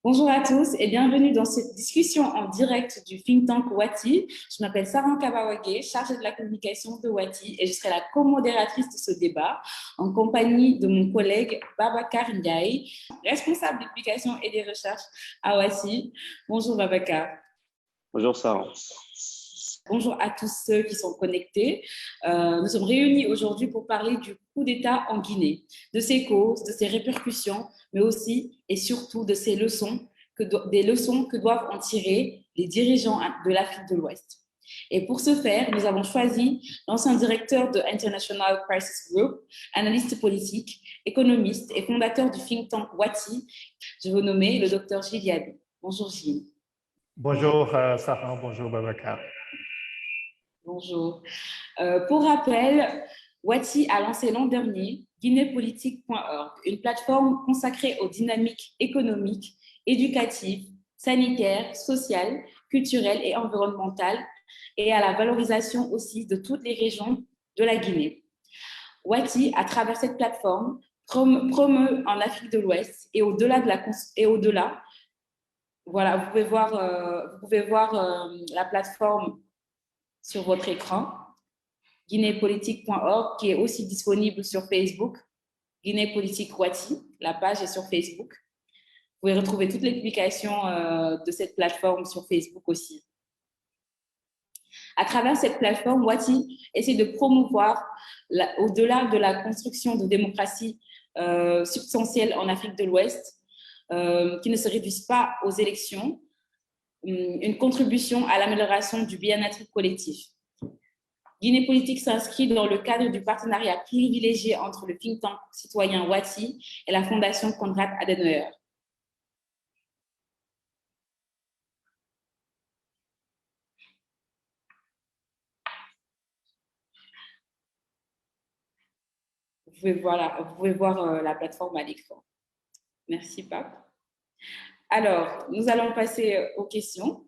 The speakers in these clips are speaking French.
Bonjour à tous et bienvenue dans cette discussion en direct du think tank Wati. Je m'appelle Sarah Kabawage, chargée de la communication de Wati et je serai la co-modératrice de ce débat en compagnie de mon collègue Babacar Ndiaye, responsable des publications et des recherches à Wati. Bonjour Babacar. Bonjour Sarah. Bonjour à tous ceux qui sont connectés. Nous sommes réunis aujourd'hui pour parler du coup d'État en Guinée, de ses causes, de ses répercussions, mais aussi et surtout de ses leçons, des leçons que doivent en tirer les dirigeants de l'Afrique de l'Ouest. Et pour ce faire, nous avons choisi l'ancien directeur de International Crisis Group, analyste politique, économiste et fondateur du think tank Wati. Je veux nommer le docteur Gilles Yabi. Bonjour Gilles. Bonjour Sarah, bonjour Babacar. Bonjour. Pour rappel, Wati a lancé l'an dernier guinéepolitique.org, une plateforme consacrée aux dynamiques économiques, éducatives, sanitaires, sociales, culturelles et environnementales et à la valorisation aussi de toutes les régions de la Guinée. Wati, à travers cette plateforme, promeut en Afrique de l'Ouest et au-delà, voilà, vous pouvez voir la plateforme sur votre écran, guinéepolitique.org, qui est aussi disponible sur Facebook, Guinée-Politique Wati, la page est sur Facebook. Vous pouvez retrouver toutes les publications de cette plateforme sur Facebook aussi. À travers cette plateforme, Wati essaie de promouvoir, au-delà de la construction de démocratie substantielle en Afrique de l'Ouest, qui ne se réduisent pas aux élections, une contribution à l'amélioration du bien-être collectif. Guinée Politique s'inscrit dans le cadre du partenariat privilégié entre le think tank citoyen Wati et la Fondation Konrad Adenauer. Vous pouvez voir la plateforme à l'écran. Merci, Pape. Alors, nous allons passer aux questions.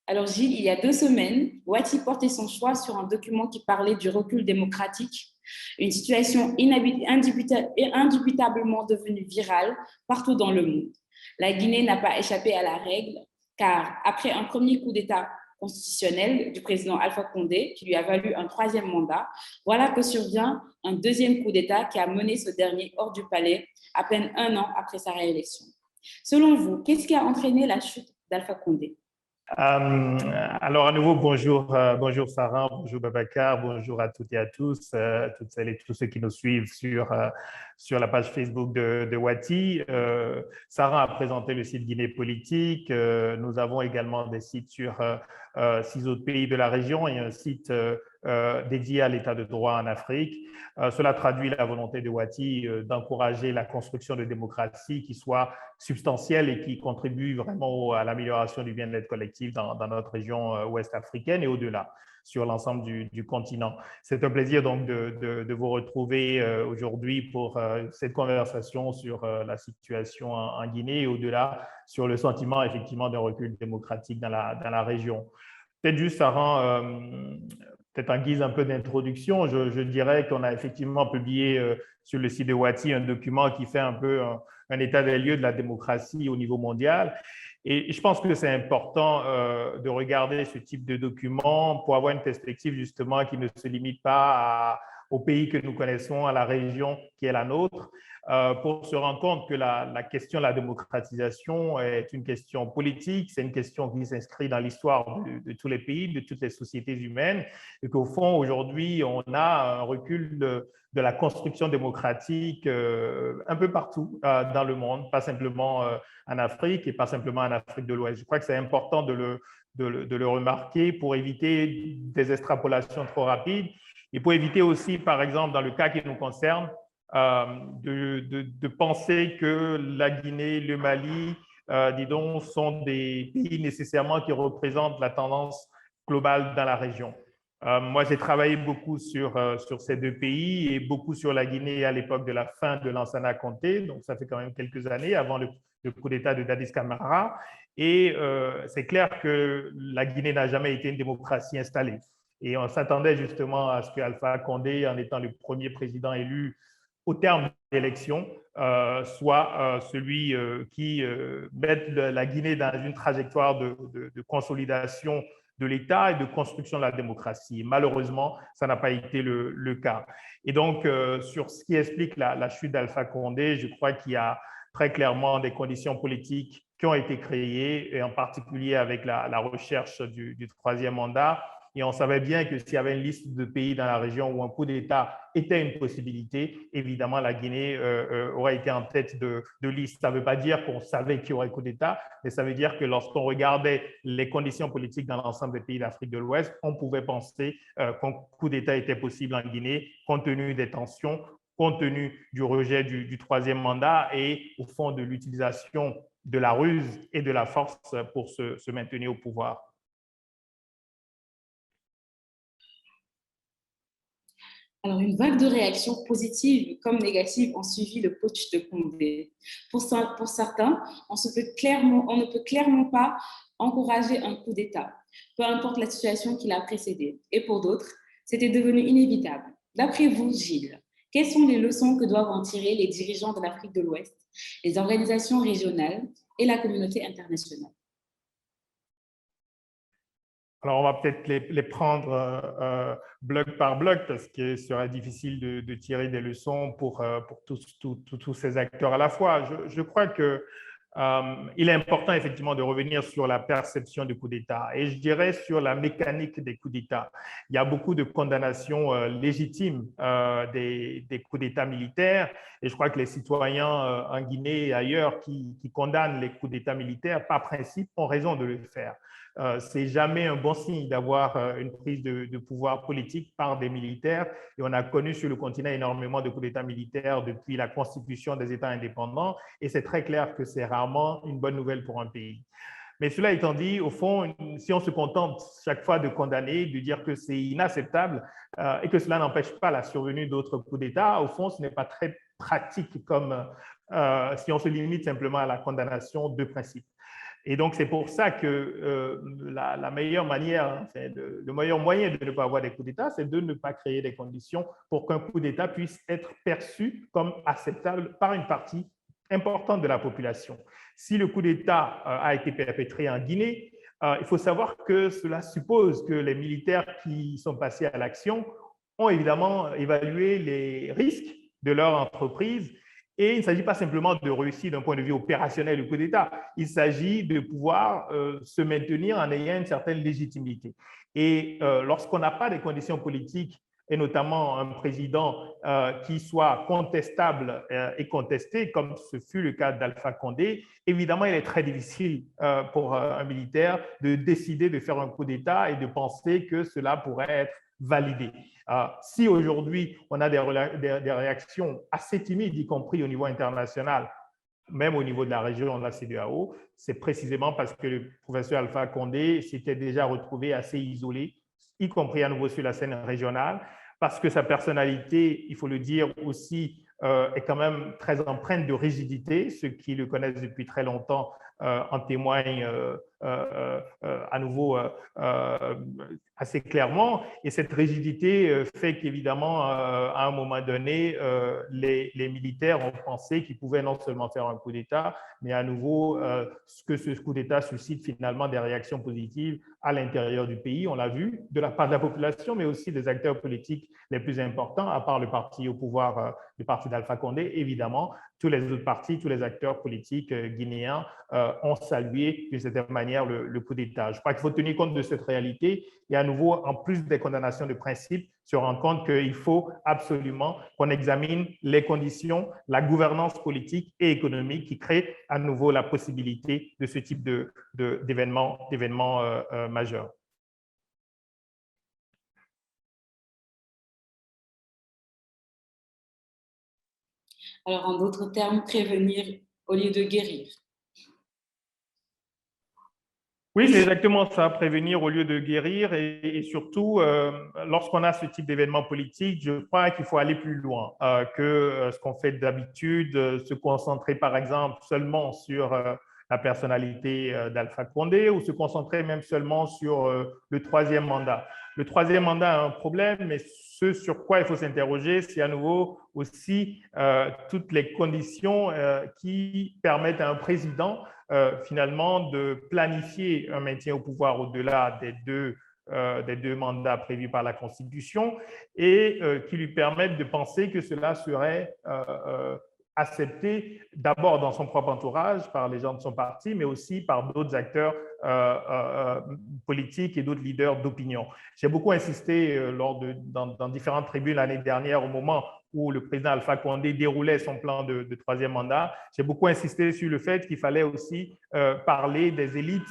Alors, Gilles, il y a 2 semaines, Wati portait son choix sur un document qui parlait du recul démocratique, une situation indubitablement devenue virale partout dans le monde. La Guinée n'a pas échappé à la règle, car après un premier coup d'État constitutionnel du président Alpha Condé, qui lui a valu un 3e mandat, voilà que survient un 2e coup d'État qui a mené ce dernier hors du palais à peine 1 an après sa réélection. Selon vous, qu'est-ce qui a entraîné la chute d'Alpha Condé ? Alors à nouveau, bonjour Sarah, bonjour Babacar, bonjour à toutes et à tous, toutes celles et tous ceux qui nous suivent sur la page Facebook de Wati. Sarah a présenté le site Guinée Politique. Nous avons également des sites sur 6 autres pays de la région et un site dédié à l'état de droit en Afrique. Cela traduit la volonté de Wati d'encourager la construction de démocratie qui soit substantielle et qui contribue vraiment à l'amélioration du bien-être collectif dans notre région ouest africaine et au-delà, sur l'ensemble du continent. C'est un plaisir donc de vous retrouver aujourd'hui pour cette conversation sur la situation en Guinée et au-delà, sur le sentiment effectivement d'un recul démocratique dans la région. Peut-être juste, Sarah, peut-être en guise un peu d'introduction, je dirais qu'on a effectivement publié sur le site de Wati un document qui fait un peu un état des lieux de la démocratie au niveau mondial. Et je pense que c'est important de regarder ce type de document pour avoir une perspective justement qui ne se limite pas au pays que nous connaissons, à la région qui est la nôtre, pour se rendre compte que la question de la démocratisation est une question politique, c'est une question qui s'inscrit dans l'histoire de tous les pays, de toutes les sociétés humaines, et qu'au fond, aujourd'hui, on a un recul de la construction démocratique un peu partout dans le monde, pas simplement en Afrique et pas simplement en Afrique de l'Ouest. Je crois que c'est important de le remarquer pour éviter des extrapolations trop rapides et pour éviter aussi, par exemple, dans le cas qui nous concerne, de penser que la Guinée, le Mali, disons, sont des pays nécessairement qui représentent la tendance globale dans la région. Moi, j'ai travaillé beaucoup sur ces 2 pays et beaucoup sur la Guinée à l'époque de la fin de Lansana Conté, donc ça fait quand même quelques années avant le coup d'État de Dadis Camara. Et c'est clair que la Guinée n'a jamais été une démocratie installée. Et on s'attendait justement à ce qu'Alpha Condé, en étant le premier président élu au terme d'élections, soit celui qui mette la Guinée dans une trajectoire de consolidation de l'État et de construction de la démocratie. Malheureusement, ça n'a pas été le cas. Et donc, sur ce qui explique la chute d'Alpha Condé, je crois qu'il y a très clairement des conditions politiques qui ont été créées, et en particulier avec la recherche du troisième mandat. Et on savait bien que s'il y avait une liste de pays dans la région où un coup d'État était une possibilité, évidemment, la Guinée aurait été en tête de liste. Ça ne veut pas dire qu'on savait qu'il y aurait coup d'État, mais ça veut dire que lorsqu'on regardait les conditions politiques dans l'ensemble des pays d'Afrique de l'Ouest, on pouvait penser qu'un coup d'État était possible en Guinée, compte tenu des tensions, compte tenu du rejet du troisième mandat et, au fond, de l'utilisation de la ruse et de la force pour se maintenir au pouvoir. Alors, une vague de réactions positives comme négatives ont suivi le putsch de Condé. Pour certains, on ne peut clairement pas encourager un coup d'État, peu importe la situation qui l'a précédé. Et pour d'autres, c'était devenu inévitable. D'après vous, Gilles, quelles sont les leçons que doivent en tirer les dirigeants de l'Afrique de l'Ouest, les organisations régionales et la communauté internationale? Alors, on va peut-être les prendre bloc par bloc parce qu'il sera difficile de tirer des leçons pour tous ces acteurs à la fois. Je crois que il est important effectivement de revenir sur la perception du coup d'État et je dirais sur la mécanique des coups d'État. Il y a beaucoup de condamnations légitimes des coups d'État militaires et je crois que les citoyens en Guinée et ailleurs qui condamnent les coups d'État militaires, par principe, ont raison de le faire. C'est jamais un bon signe d'avoir une prise de pouvoir politique par des militaires. Et on a connu sur le continent énormément de coups d'État militaires depuis la constitution des États indépendants. Et c'est très clair que c'est rarement une bonne nouvelle pour un pays. Mais cela étant dit, au fond, si on se contente chaque fois de condamner, de dire que c'est inacceptable et que cela n'empêche pas la survenue d'autres coups d'État, au fond, ce n'est pas très pratique comme si on se limite simplement à la condamnation de principe. Et donc, c'est pour ça que la meilleure manière, enfin, le meilleur moyen de ne pas avoir des coups d'État, c'est de ne pas créer des conditions pour qu'un coup d'État puisse être perçu comme acceptable par une partie importante de la population. Si le coup d'État a été perpétré en Guinée, il faut savoir que cela suppose que les militaires qui sont passés à l'action ont évidemment évalué les risques de leur entreprise. Et il ne s'agit pas simplement de réussir d'un point de vue opérationnel le coup d'État, il s'agit de pouvoir se maintenir en ayant une certaine légitimité. Et lorsqu'on n'a pas des conditions politiques, et notamment un président qui soit contestable et contesté, comme ce fut le cas d'Alpha Condé, évidemment, il est très difficile pour un militaire de décider de faire un coup d'État et de penser que cela pourrait être validé. Si aujourd'hui, on a des réactions assez timides, y compris au niveau international, même au niveau de la région de la CEDEAO, c'est précisément parce que le professeur Alpha Condé s'était déjà retrouvé assez isolé, y compris à nouveau sur la scène régionale, parce que sa personnalité, il faut le dire aussi, est quand même très empreinte de rigidité. Ceux qui le connaissent depuis très longtemps en témoignent à nouveau assez clairement. Et cette rigidité fait qu'évidemment, à un moment donné, les militaires ont pensé qu'ils pouvaient non seulement faire un coup d'État, mais à nouveau, que ce coup d'État suscite finalement des réactions positives à l'intérieur du pays. On l'a vu de la part de la population, mais aussi des acteurs politiques les plus importants, à part le parti au pouvoir, le parti d'Alpha Condé, évidemment. Tous les autres partis, tous les acteurs politiques guinéens ont salué d'une certaine manière le coup d'État. Je crois qu'il faut tenir compte de cette réalité et à nouveau, en plus des condamnations de principe, se rendre compte qu'il faut absolument qu'on examine les conditions, la gouvernance politique et économique qui créent à nouveau la possibilité de ce type d'événements majeurs. Alors, en d'autres termes, prévenir au lieu de guérir. Oui, c'est exactement ça, prévenir au lieu de guérir et surtout, lorsqu'on a ce type d'événement politique, je crois qu'il faut aller plus loin que ce qu'on fait d'habitude, se concentrer par exemple seulement sur la personnalité d'Alpha Condé ou se concentrer même seulement sur le troisième mandat. Le troisième mandat a un problème, mais ce sur quoi il faut s'interroger, c'est à nouveau aussi toutes les conditions qui permettent à un président finalement de planifier un maintien au pouvoir au-delà des deux mandats prévus par la Constitution et qui lui permettent de penser que cela serait accepté d'abord dans son propre entourage, par les gens de son parti, mais aussi par d'autres acteurs politiques et d'autres leaders d'opinion. J'ai beaucoup insisté dans différentes tribunes l'année dernière au moment où le président Alpha Condé déroulait son plan de troisième mandat. J'ai beaucoup insisté sur le fait qu'il fallait aussi parler des élites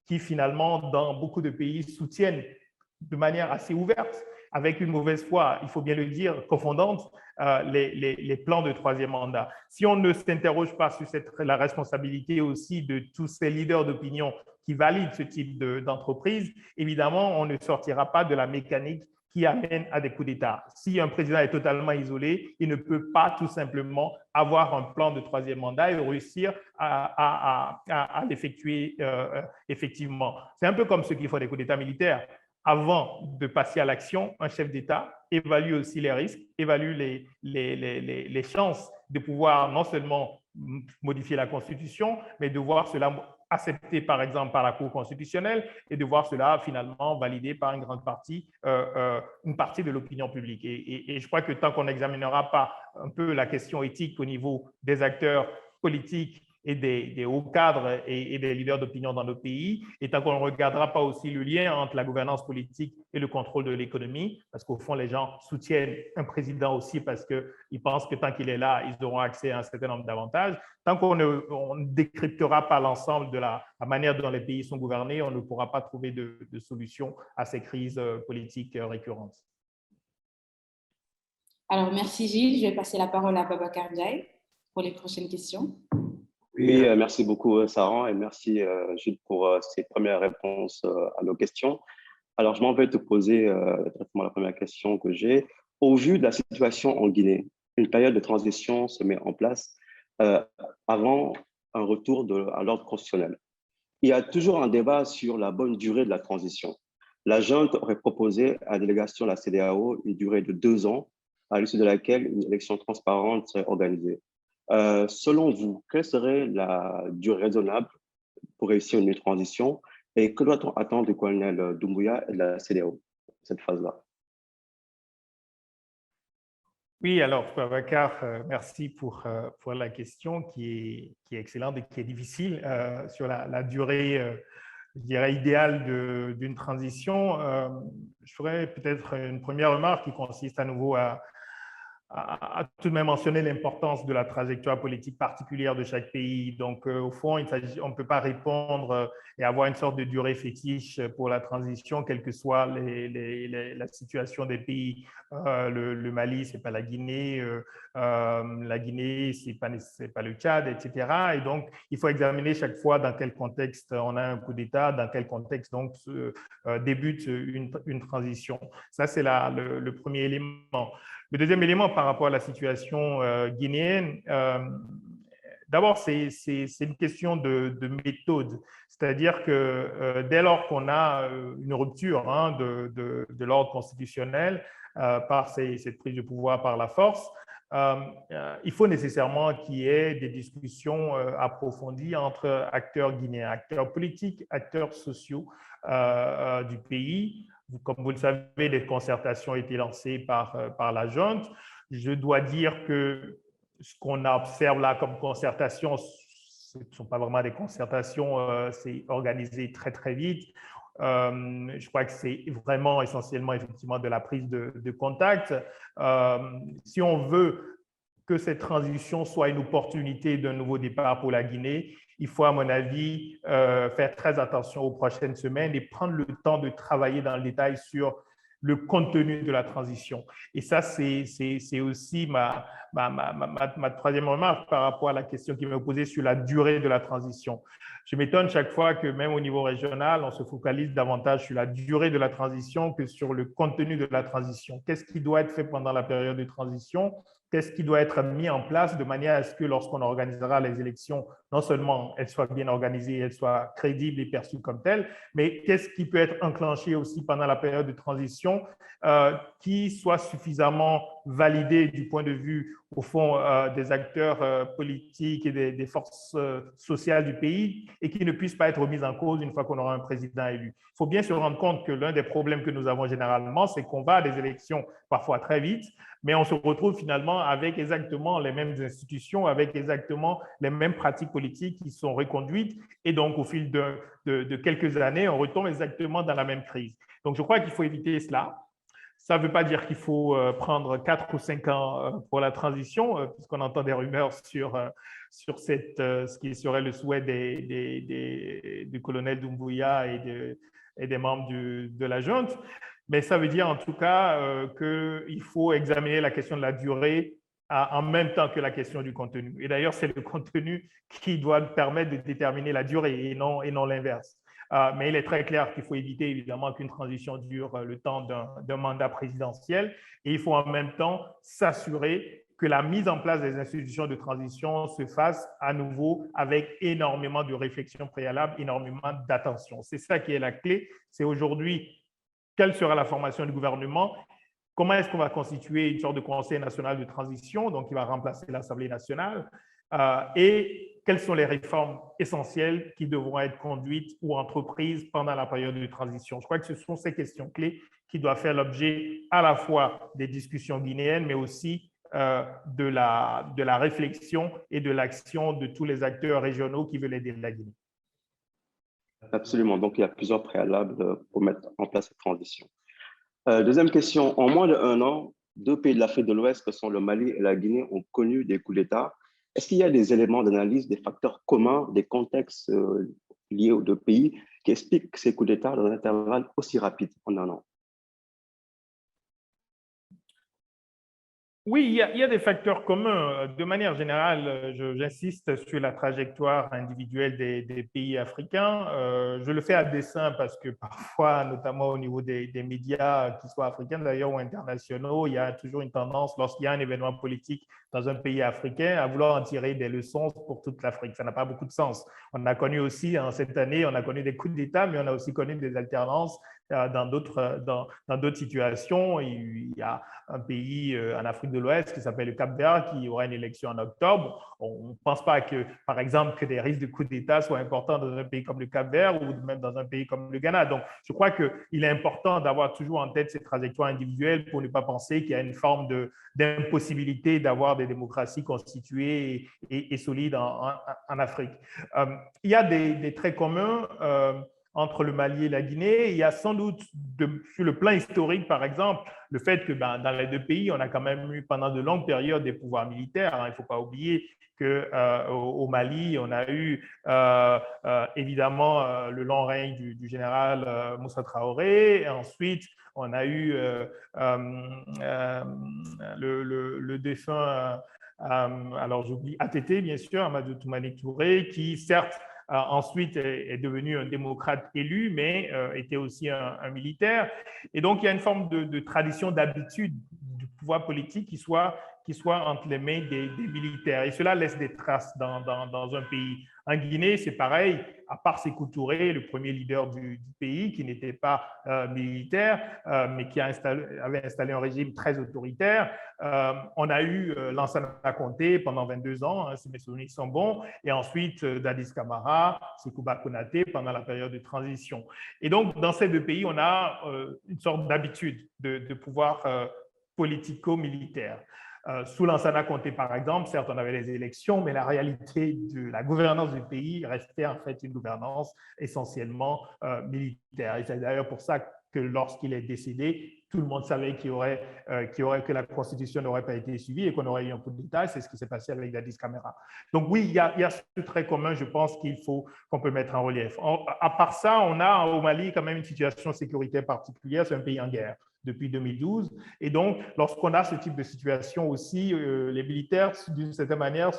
qui finalement, dans beaucoup de pays, soutiennent de manière assez ouverte, avec une mauvaise foi, il faut bien le dire, confondante, les plans de troisième mandat. Si on ne s'interroge pas sur la responsabilité aussi de tous ces leaders d'opinion qui valident ce type d'entreprise, évidemment, on ne sortira pas de la mécanique qui amène à des coups d'État. Si un président est totalement isolé, il ne peut pas tout simplement avoir un plan de troisième mandat et réussir à l'effectuer effectivement. C'est un peu comme ceux qui font des coups d'État militaires. Avant de passer à l'action, un chef d'État évalue aussi les risques, évalue les chances de pouvoir non seulement modifier la Constitution, mais de voir cela accepté par exemple par la Cour constitutionnelle et de voir cela finalement validé par une grande partie, une partie de l'opinion publique. Et je crois que tant qu'on n'examinera pas un peu la question éthique au niveau des acteurs politiques et des hauts cadres et des leaders d'opinion dans nos pays, et tant qu'on ne regardera pas aussi le lien entre la gouvernance politique et le contrôle de l'économie, parce qu'au fond, les gens soutiennent un président aussi parce qu'ils pensent que tant qu'il est là, ils auront accès à un certain nombre d'avantages. Tant qu'on ne décryptera pas l'ensemble de la manière dont les pays sont gouvernés, on ne pourra pas trouver de solution à ces crises politiques récurrentes. Alors, merci Gilles. Je vais passer la parole à Babacar Ndiaye pour les prochaines questions. Oui, merci beaucoup Sarah et merci Gilles pour ces premières réponses à nos questions. Alors, je m'en vais te poser directement la première question que j'ai. Au vu de la situation en Guinée, une période de transition se met en place avant un retour à l'ordre constitutionnel. Il y a toujours un débat sur la bonne durée de la transition. La junte aurait proposé à la délégation de la CEDEAO une durée de 2 ans, à l'issue de laquelle une élection transparente serait organisée. Selon vous, quelle serait la durée raisonnable pour réussir une transition et que doit-on attendre du colonel Doumbouya et de la CEDEAO, cette phase-là? Oui, alors, Babacar, merci pour la question qui est excellente et qui est difficile sur la durée, je dirais, idéale d'une transition. Je ferais peut-être une première remarque qui consiste à nouveau à tout de même mentionner l'importance de la trajectoire politique particulière de chaque pays. Donc, au fond, on ne peut pas répondre et avoir une sorte de durée fétiche pour la transition, quelle que soit la situation des pays. Le Mali, ce n'est pas la Guinée, ce n'est pas le Tchad, etc. Et donc, il faut examiner chaque fois dans quel contexte on a un coup d'État, dans quel contexte donc débute une transition. Ça, c'est le premier élément. Le deuxième élément par rapport à la situation guinéenne, d'abord, c'est une question de méthode. C'est-à-dire que dès lors qu'on a une rupture de l'ordre constitutionnel par cette prise de pouvoir par la force, il faut nécessairement qu'il y ait des discussions approfondies entre acteurs guinéens, acteurs politiques, acteurs sociaux du pays. Comme vous le savez, des concertations ont été lancées par la junte. Je dois dire que ce qu'on observe là comme concertation, ce ne sont pas vraiment des concertations, c'est organisé très, très vite. Je crois que c'est vraiment essentiellement effectivement de la prise de contact. Si on veut que cette transition soit une opportunité d'un nouveau départ pour la Guinée, il faut, à mon avis, faire très attention aux prochaines semaines et prendre le temps de travailler dans le détail sur le contenu de la transition. Et ça, c'est aussi ma troisième remarque par rapport à la question qui m'est posée sur la durée de la transition. Je m'étonne chaque fois que même au niveau régional, on se focalise davantage sur la durée de la transition que sur le contenu de la transition. Qu'est-ce qui doit être fait pendant la période de transition? Qu'est-ce qui doit être mis en place de manière à ce que lorsqu'on organisera les élections, non seulement elles soient bien organisées, elles soient crédibles et perçues comme telles, mais qu'est-ce qui peut être enclenché aussi pendant la période de transition transition qui soit suffisamment validée du point de vue, au fond, des acteurs politiques et des forces sociales du pays et qui ne puisse pas être remise en cause une fois qu'on aura un président élu. Il faut bien se rendre compte que l'un des problèmes que nous avons généralement, c'est qu'on va à des élections parfois très vite, mais on se retrouve finalement avec exactement les mêmes institutions, avec exactement les mêmes pratiques politiques qui sont reconduites. Et donc, au fil de quelques années, on retombe exactement dans la même crise. Donc, je crois qu'il faut éviter cela. Ça ne veut pas dire qu'il faut prendre 4 ou 5 ans pour la transition, puisqu'on entend des rumeurs sur ce qui serait le souhait du colonel Doumbouya et des membres de la junte. Mais ça veut dire en tout cas qu'il faut examiner la question de la durée en même temps que la question du contenu. Et d'ailleurs, c'est le contenu qui doit permettre de déterminer la durée et non l'inverse. Mais il est très clair qu'il faut éviter évidemment qu'une transition dure le temps d'un mandat présidentiel et il faut en même temps s'assurer que la mise en place des institutions de transition se fasse à nouveau avec énormément de réflexion préalable, énormément d'attention. C'est ça qui est la clé. C'est aujourd'hui quelle sera la formation du gouvernement, comment est-ce qu'on va constituer une sorte de conseil national de transition, donc qui va remplacer l'Assemblée nationale, et quelles sont les réformes essentielles qui devront être conduites ou entreprises pendant la période de transition. Je crois que ce sont ces questions clés qui doivent faire l'objet à la fois des discussions guinéennes, mais aussi de la réflexion et de l'action de tous les acteurs régionaux qui veulent aider la Guinée. Absolument. Donc, il y a plusieurs préalables pour mettre en place cette transition. Deuxième question. En moins d'1 an, 2 pays de l'Afrique de l'Ouest, que sont le Mali et la Guinée, ont connu des coups d'État. Est-ce qu'il y a des éléments d'analyse, des facteurs communs, des contextes liés aux 2 pays qui expliquent ces coups d'État dans un intervalle aussi rapide en 1 an? Oui, il y a des facteurs communs. De manière générale, j'insiste sur la trajectoire individuelle des pays africains. Je le fais à dessein parce que parfois, notamment au niveau des médias, qu'ils soient africains d'ailleurs ou internationaux, il y a toujours une tendance, lorsqu'il y a un événement politique dans un pays africain, à vouloir en tirer des leçons pour toute l'Afrique. Ça n'a pas beaucoup de sens. On a connu aussi, cette année, on a connu des coups d'État, mais on a aussi connu des alternances dans d'autres situations. Il y a un pays en Afrique de l'Ouest qui s'appelle le Cap-Vert qui aura une élection en octobre. On ne pense pas que, par exemple, que des risques de coup d'État soient importants dans un pays comme le Cap-Vert ou même dans un pays comme le Ghana. Donc, je crois qu'il est important d'avoir toujours en tête ces trajectoires individuelles pour ne pas penser qu'il y a une forme d'impossibilité d'avoir des démocraties constituées et solides en Afrique. Il y a des traits communs entre le Mali et la Guinée. Il y a sans doute, sur le plan historique, par exemple, le fait que dans les 2 pays, on a quand même eu pendant de longues périodes des pouvoirs militaires. Il ne faut pas oublier qu'au Mali, on a eu évidemment le long règne du général Moussa Traoré. Et ensuite, on a eu le défunt, alors j'oublie, ATT, bien sûr, Amadou Toumani Touré, qui certes ensuite est devenu un démocrate élu, mais était aussi un militaire. Et donc, il y a une forme de tradition, d'habitude du pouvoir politique qui soit entre les mains des militaires. Et cela laisse des traces dans un pays. En Guinée, c'est pareil, à part Sékou Touré, le premier leader du pays, qui n'était pas militaire, mais qui avait installé un régime très autoritaire. On a eu Lansana Conté pendant 22 ans, si mes souvenirs sont bons, et ensuite Dadis Camara, Sékouba Konaté pendant la période de transition. Et donc, dans ces 2 pays, on a une sorte d'habitude de pouvoir politico-militaire. Sous Lansana Conté, par exemple, certes, on avait les élections, mais la réalité de la gouvernance du pays restait en fait une gouvernance essentiellement militaire. Et c'est d'ailleurs pour ça que lorsqu'il est décédé, tout le monde savait que la Constitution n'aurait pas été suivie et qu'on aurait eu un coup d'État. C'est ce qui s'est passé avec Dadis Camara. Donc oui, il y a ce trait commun, je pense, qu'on peut mettre en relief. À part ça, on a au Mali quand même une situation sécuritaire particulière. C'est un pays en guerre depuis 2012. Et donc, lorsqu'on a ce type de situation aussi, les militaires, d'une certaine manière,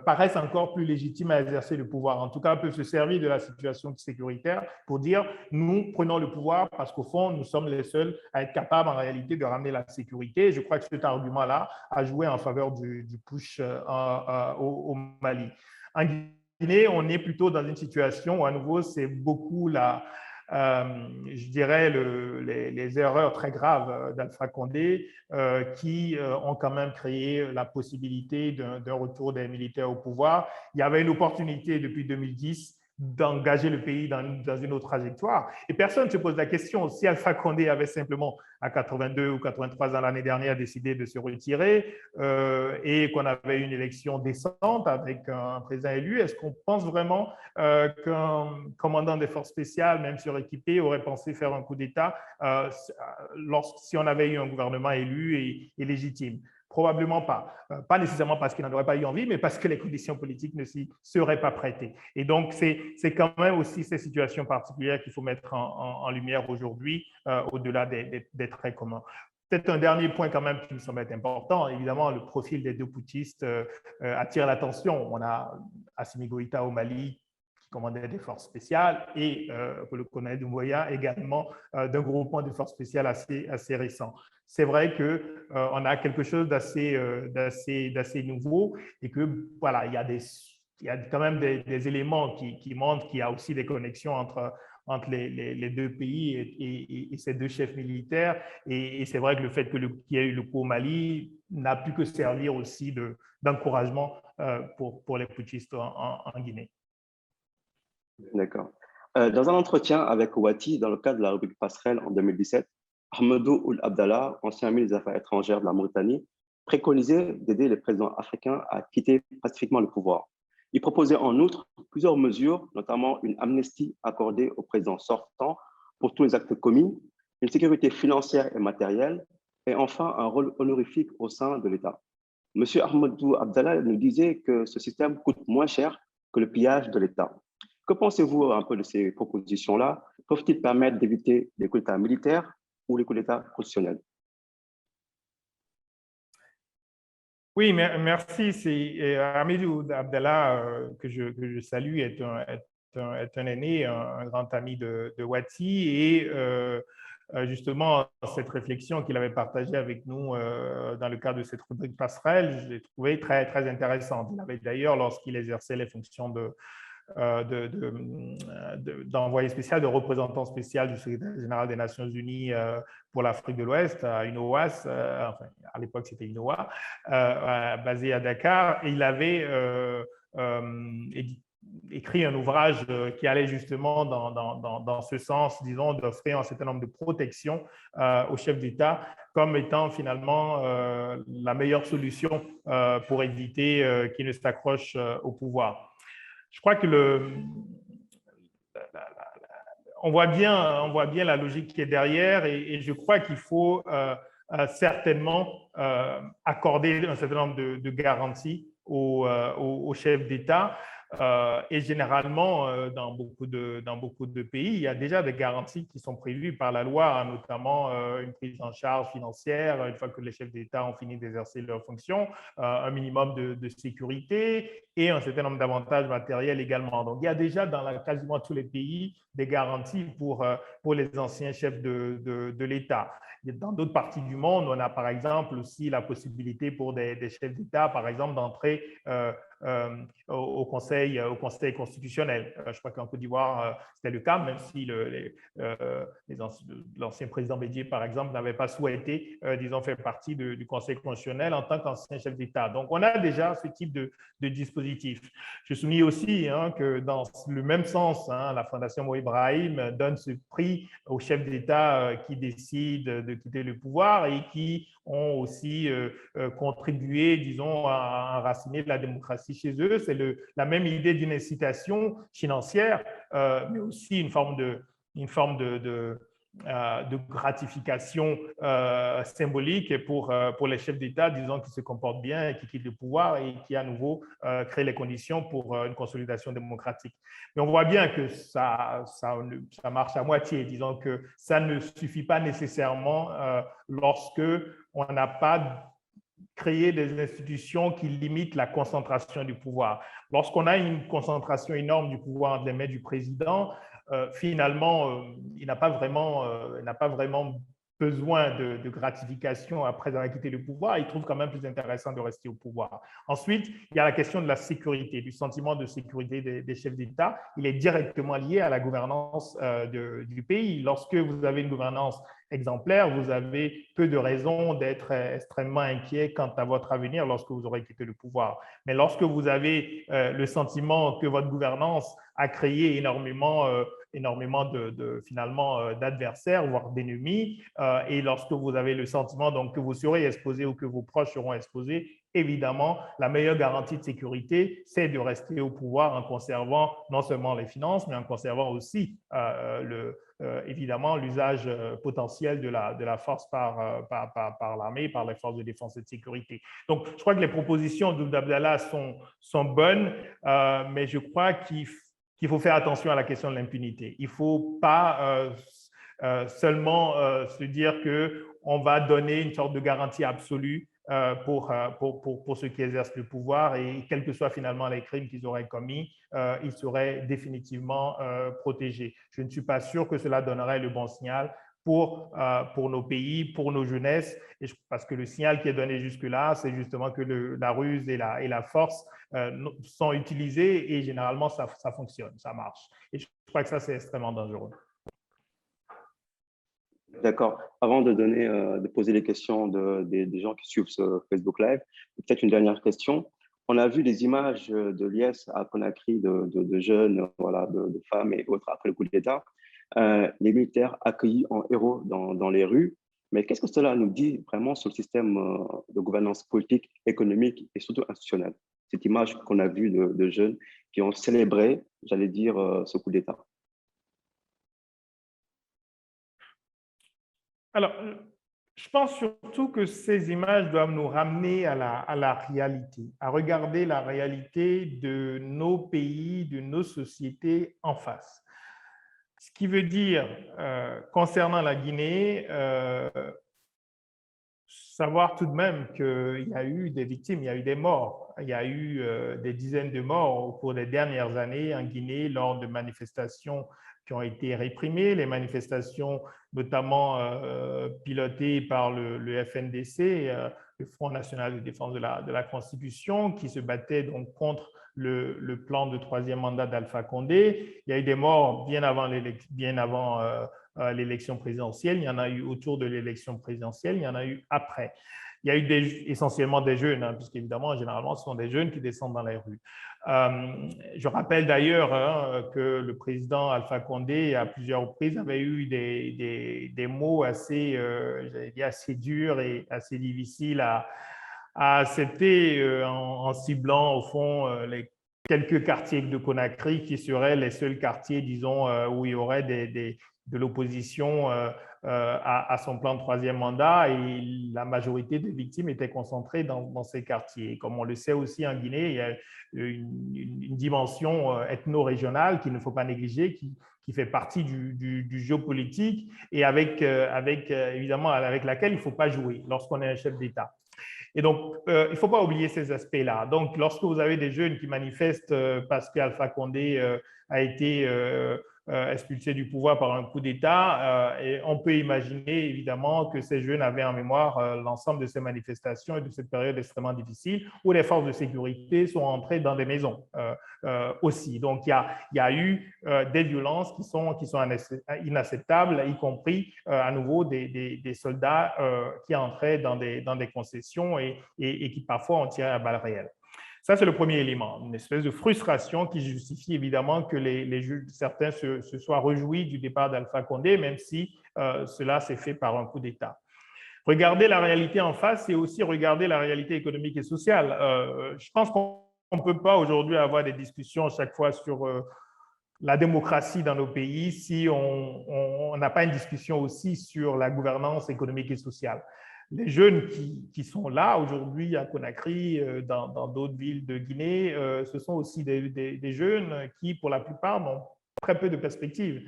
paraissent encore plus légitimes à exercer le pouvoir. En tout cas, peuvent se servir de la situation sécuritaire pour dire « nous prenons le pouvoir parce qu'au fond, nous sommes les seuls à être capables en réalité de ramener la sécurité ». Je crois que cet argument-là a joué en faveur du push au Mali. En Guinée, on est plutôt dans une situation où, à nouveau, c'est beaucoup je dirais, les erreurs très graves d'Alpha Condé qui ont quand même créé la possibilité d'un retour des militaires au pouvoir. Il y avait une opportunité depuis 2010 d'engager le pays dans une autre trajectoire. Et personne ne se pose la question si Alpha Condé avait simplement, à 82 ou 83 ans l'année dernière, décidé de se retirer et qu'on avait une élection décente avec un président élu, est-ce qu'on pense vraiment qu'un commandant des forces spéciales, même suréquipé, aurait pensé faire un coup d'État si on avait eu un gouvernement élu et légitime? Probablement pas. Pas nécessairement parce qu'il n'en aurait pas eu envie, mais parce que les conditions politiques ne s'y seraient pas prêtées. Et donc, c'est quand même aussi ces situations particulières qu'il faut mettre en lumière aujourd'hui, au-delà des traits communs. Peut-être un dernier point quand même qui me semble être important. Évidemment, le profil des deux putschistes attire l'attention. On a Assimi Goïta au Mali, qui commandait des forces spéciales, et le colonel Doumbouya également d'un groupement de forces spéciales assez récent. C'est vrai qu'on a quelque chose d'assez nouveau et que voilà, il y a quand même des éléments qui montrent qu'il y a aussi des connexions entre les deux pays et ces deux chefs militaires. Et c'est vrai que le fait qu'il y ait eu le coup au Mali n'a pu que servir aussi d'encouragement pour les putschistes en Guinée. D'accord. Dans un entretien avec Ouati, dans le cadre de la rubrique Passerelle en 2017, Ahmadou Ould Abdallah, ancien ministre des Affaires étrangères de la Mauritanie, préconisait d'aider les présidents africains à quitter pacifiquement le pouvoir. Il proposait en outre plusieurs mesures, notamment une amnistie accordée au président sortant pour tous les actes commis, une sécurité financière et matérielle, et enfin un rôle honorifique au sein de l'État. M. Ahmadou Abdallah nous disait que ce système coûte moins cher que le pillage de l'État. Que pensez-vous un peu de ces propositions-là? Peuvent-ils permettre d'éviter les coups d'État militaires ou les coups d'État constitutionnels? Oui, merci. C'est Ahmadou Abdallah que je salue, est un aîné, un grand ami de Ouati, et justement, cette réflexion qu'il avait partagée avec nous dans le cadre de cette rubrique passerelle, je l'ai trouvée très, très intéressante. Il avait d'ailleurs, lorsqu'il exerçait les fonctions d'envoyé spécial, de représentant spécial du secrétaire général des Nations Unies pour l'Afrique de l'Ouest, à UNOWAS, enfin, à l'époque c'était UNOWA, basé à Dakar, et il avait écrit un ouvrage qui allait justement dans ce sens, disons, d'offrir un certain nombre de protections aux chefs d'État comme étant finalement la meilleure solution pour éviter qu'ils ne s'accrochent au pouvoir. Je crois que on voit bien la logique qui est derrière, et je crois qu'il faut certainement accorder un certain nombre de garanties aux chefs d'État. Et généralement, dans beaucoup de pays, il y a déjà des garanties qui sont prévues par la loi, notamment une prise en charge financière une fois que les chefs d'État ont fini d'exercer leurs fonctions, un minimum de sécurité et un certain nombre d'avantages matériels également. Donc, il y a déjà dans quasiment tous les pays des garanties pour les anciens chefs de l'État. Dans d'autres parties du monde, on a par exemple aussi la possibilité pour des chefs d'État, par exemple, d'entrer au conseil constitutionnel. Je crois qu'en Côte d'Ivoire, c'était le cas, même si l'ancien président Bédié, par exemple, n'avait pas souhaité, disons, faire partie du Conseil constitutionnel en tant qu'ancien chef d'État. Donc, on a déjà ce type de dispositif. Je souligne aussi que dans le même sens, la Fondation Mo Ibrahim donne ce prix aux chefs d'État qui décident de quitter le pouvoir et qui ont aussi contribué, disons, à enraciner la démocratie chez eux. C'est la même idée d'une incitation financière, mais aussi une forme de gratification symbolique pour les chefs d'État, disons, qui se comportent bien et qui quittent le pouvoir et qui, à nouveau, créent les conditions pour une consolidation démocratique. Mais on voit bien que ça marche à moitié. Disons que ça ne suffit pas nécessairement lorsque on n'a pas créé des institutions qui limitent la concentration du pouvoir. Lorsqu'on a une concentration énorme du pouvoir entre les mains du président, finalement, il n'a pas vraiment besoin de gratification après avoir quitté le pouvoir, ils trouvent quand même plus intéressant de rester au pouvoir. Ensuite, il y a la question de la sécurité, du sentiment de sécurité des chefs d'État. Il est directement lié à la gouvernance du pays. Lorsque vous avez une gouvernance exemplaire, vous avez peu de raisons d'être extrêmement inquiet quant à votre avenir lorsque vous aurez quitté le pouvoir. Mais lorsque vous avez le sentiment que votre gouvernance a créé énormément finalement d'adversaires, voire d'ennemis, et lorsque vous avez le sentiment donc, que vous serez exposé ou que vos proches seront exposés, évidemment, la meilleure garantie de sécurité, c'est de rester au pouvoir en conservant non seulement les finances, mais en conservant aussi évidemment l'usage potentiel de la force par l'armée, par les forces de défense et de sécurité. Donc, je crois que les propositions d'Abdallah sont bonnes, mais je crois qu'il faut faire attention à la question de l'impunité. Il ne faut pas seulement se dire qu'on va donner une sorte de garantie absolue pour ceux qui exercent le pouvoir et quels que soient finalement les crimes qu'ils auraient commis, ils seraient définitivement protégés. Je ne suis pas sûr que cela donnerait le bon signal pour nos pays, pour nos jeunesses, parce que le signal qui est donné jusque-là, c'est justement que la ruse et la force sont utilisées et généralement ça fonctionne, ça marche. Et je crois que ça, c'est extrêmement dangereux. D'accord. Avant de poser les questions des gens qui suivent ce Facebook Live, peut-être une dernière question. On a vu des images de liesse à Conakry de jeunes, voilà, de femmes et autres après le coup d'État. Les militaires accueillis en héros dans les rues. Mais qu'est-ce que cela nous dit vraiment sur le système de gouvernance politique, économique et surtout institutionnelle? Cette image qu'on a vue de jeunes qui ont célébré, j'allais dire, ce coup d'État. Alors, je pense surtout que ces images doivent nous ramener à la réalité, à regarder la réalité de nos pays, de nos sociétés en face. Ce qui veut dire, concernant la Guinée, savoir tout de même qu'il y a eu des victimes, il y a eu des morts. Il y a eu des dizaines de morts au cours des dernières années en Guinée lors de manifestations qui ont été réprimées, les manifestations notamment pilotées par le FNDC, le Front national de défense de la Constitution, qui se battait donc contre le plan de troisième mandat d'Alpha Condé. Il y a eu des morts bien avant l'élection présidentielle, il y en a eu autour de l'élection présidentielle, il y en a eu après. Il y a eu essentiellement des jeunes, hein, puisqu'évidemment, généralement, ce sont des jeunes qui descendent dans les rues. Je rappelle d'ailleurs que le président Alpha Condé, à plusieurs reprises, avait eu des mots assez durs et assez difficiles à accepter en ciblant, au fond, les quelques quartiers de Conakry qui seraient les seuls quartiers, disons, où il y aurait de l'opposition à son plan de troisième mandat, et la majorité des victimes étaient concentrées dans ces quartiers. Comme on le sait aussi en Guinée, il y a une dimension ethno-régionale qu'il ne faut pas négliger, qui fait partie du géopolitique et évidemment avec laquelle il ne faut pas jouer lorsqu'on est un chef d'État. Et donc, il ne faut pas oublier ces aspects-là. Donc, lorsque vous avez des jeunes qui manifestent parce qu'Alpha Condé a été expulsé du pouvoir par un coup d'État, et on peut imaginer évidemment que ces jeunes avaient en mémoire l'ensemble de ces manifestations et de cette période extrêmement difficile où les forces de sécurité sont entrées dans des maisons aussi. Donc, il y a eu des violences qui sont inacceptables, y compris à nouveau des soldats qui entraient dans des concessions et qui parfois ont tiré à balles réelles. Ça, c'est le premier élément, une espèce de frustration qui justifie évidemment que certains se soient réjouis du départ d'Alpha Condé, même si cela s'est fait par un coup d'État. Regarder la réalité en face, c'est aussi regarder la réalité économique et sociale. Je pense qu'on ne peut pas aujourd'hui avoir des discussions chaque fois sur la démocratie dans nos pays si on n'a pas une discussion aussi sur la gouvernance économique et sociale. Les jeunes qui sont là aujourd'hui à Conakry, dans d'autres villes de Guinée, ce sont aussi des jeunes qui, pour la plupart, n'ont très peu de perspectives.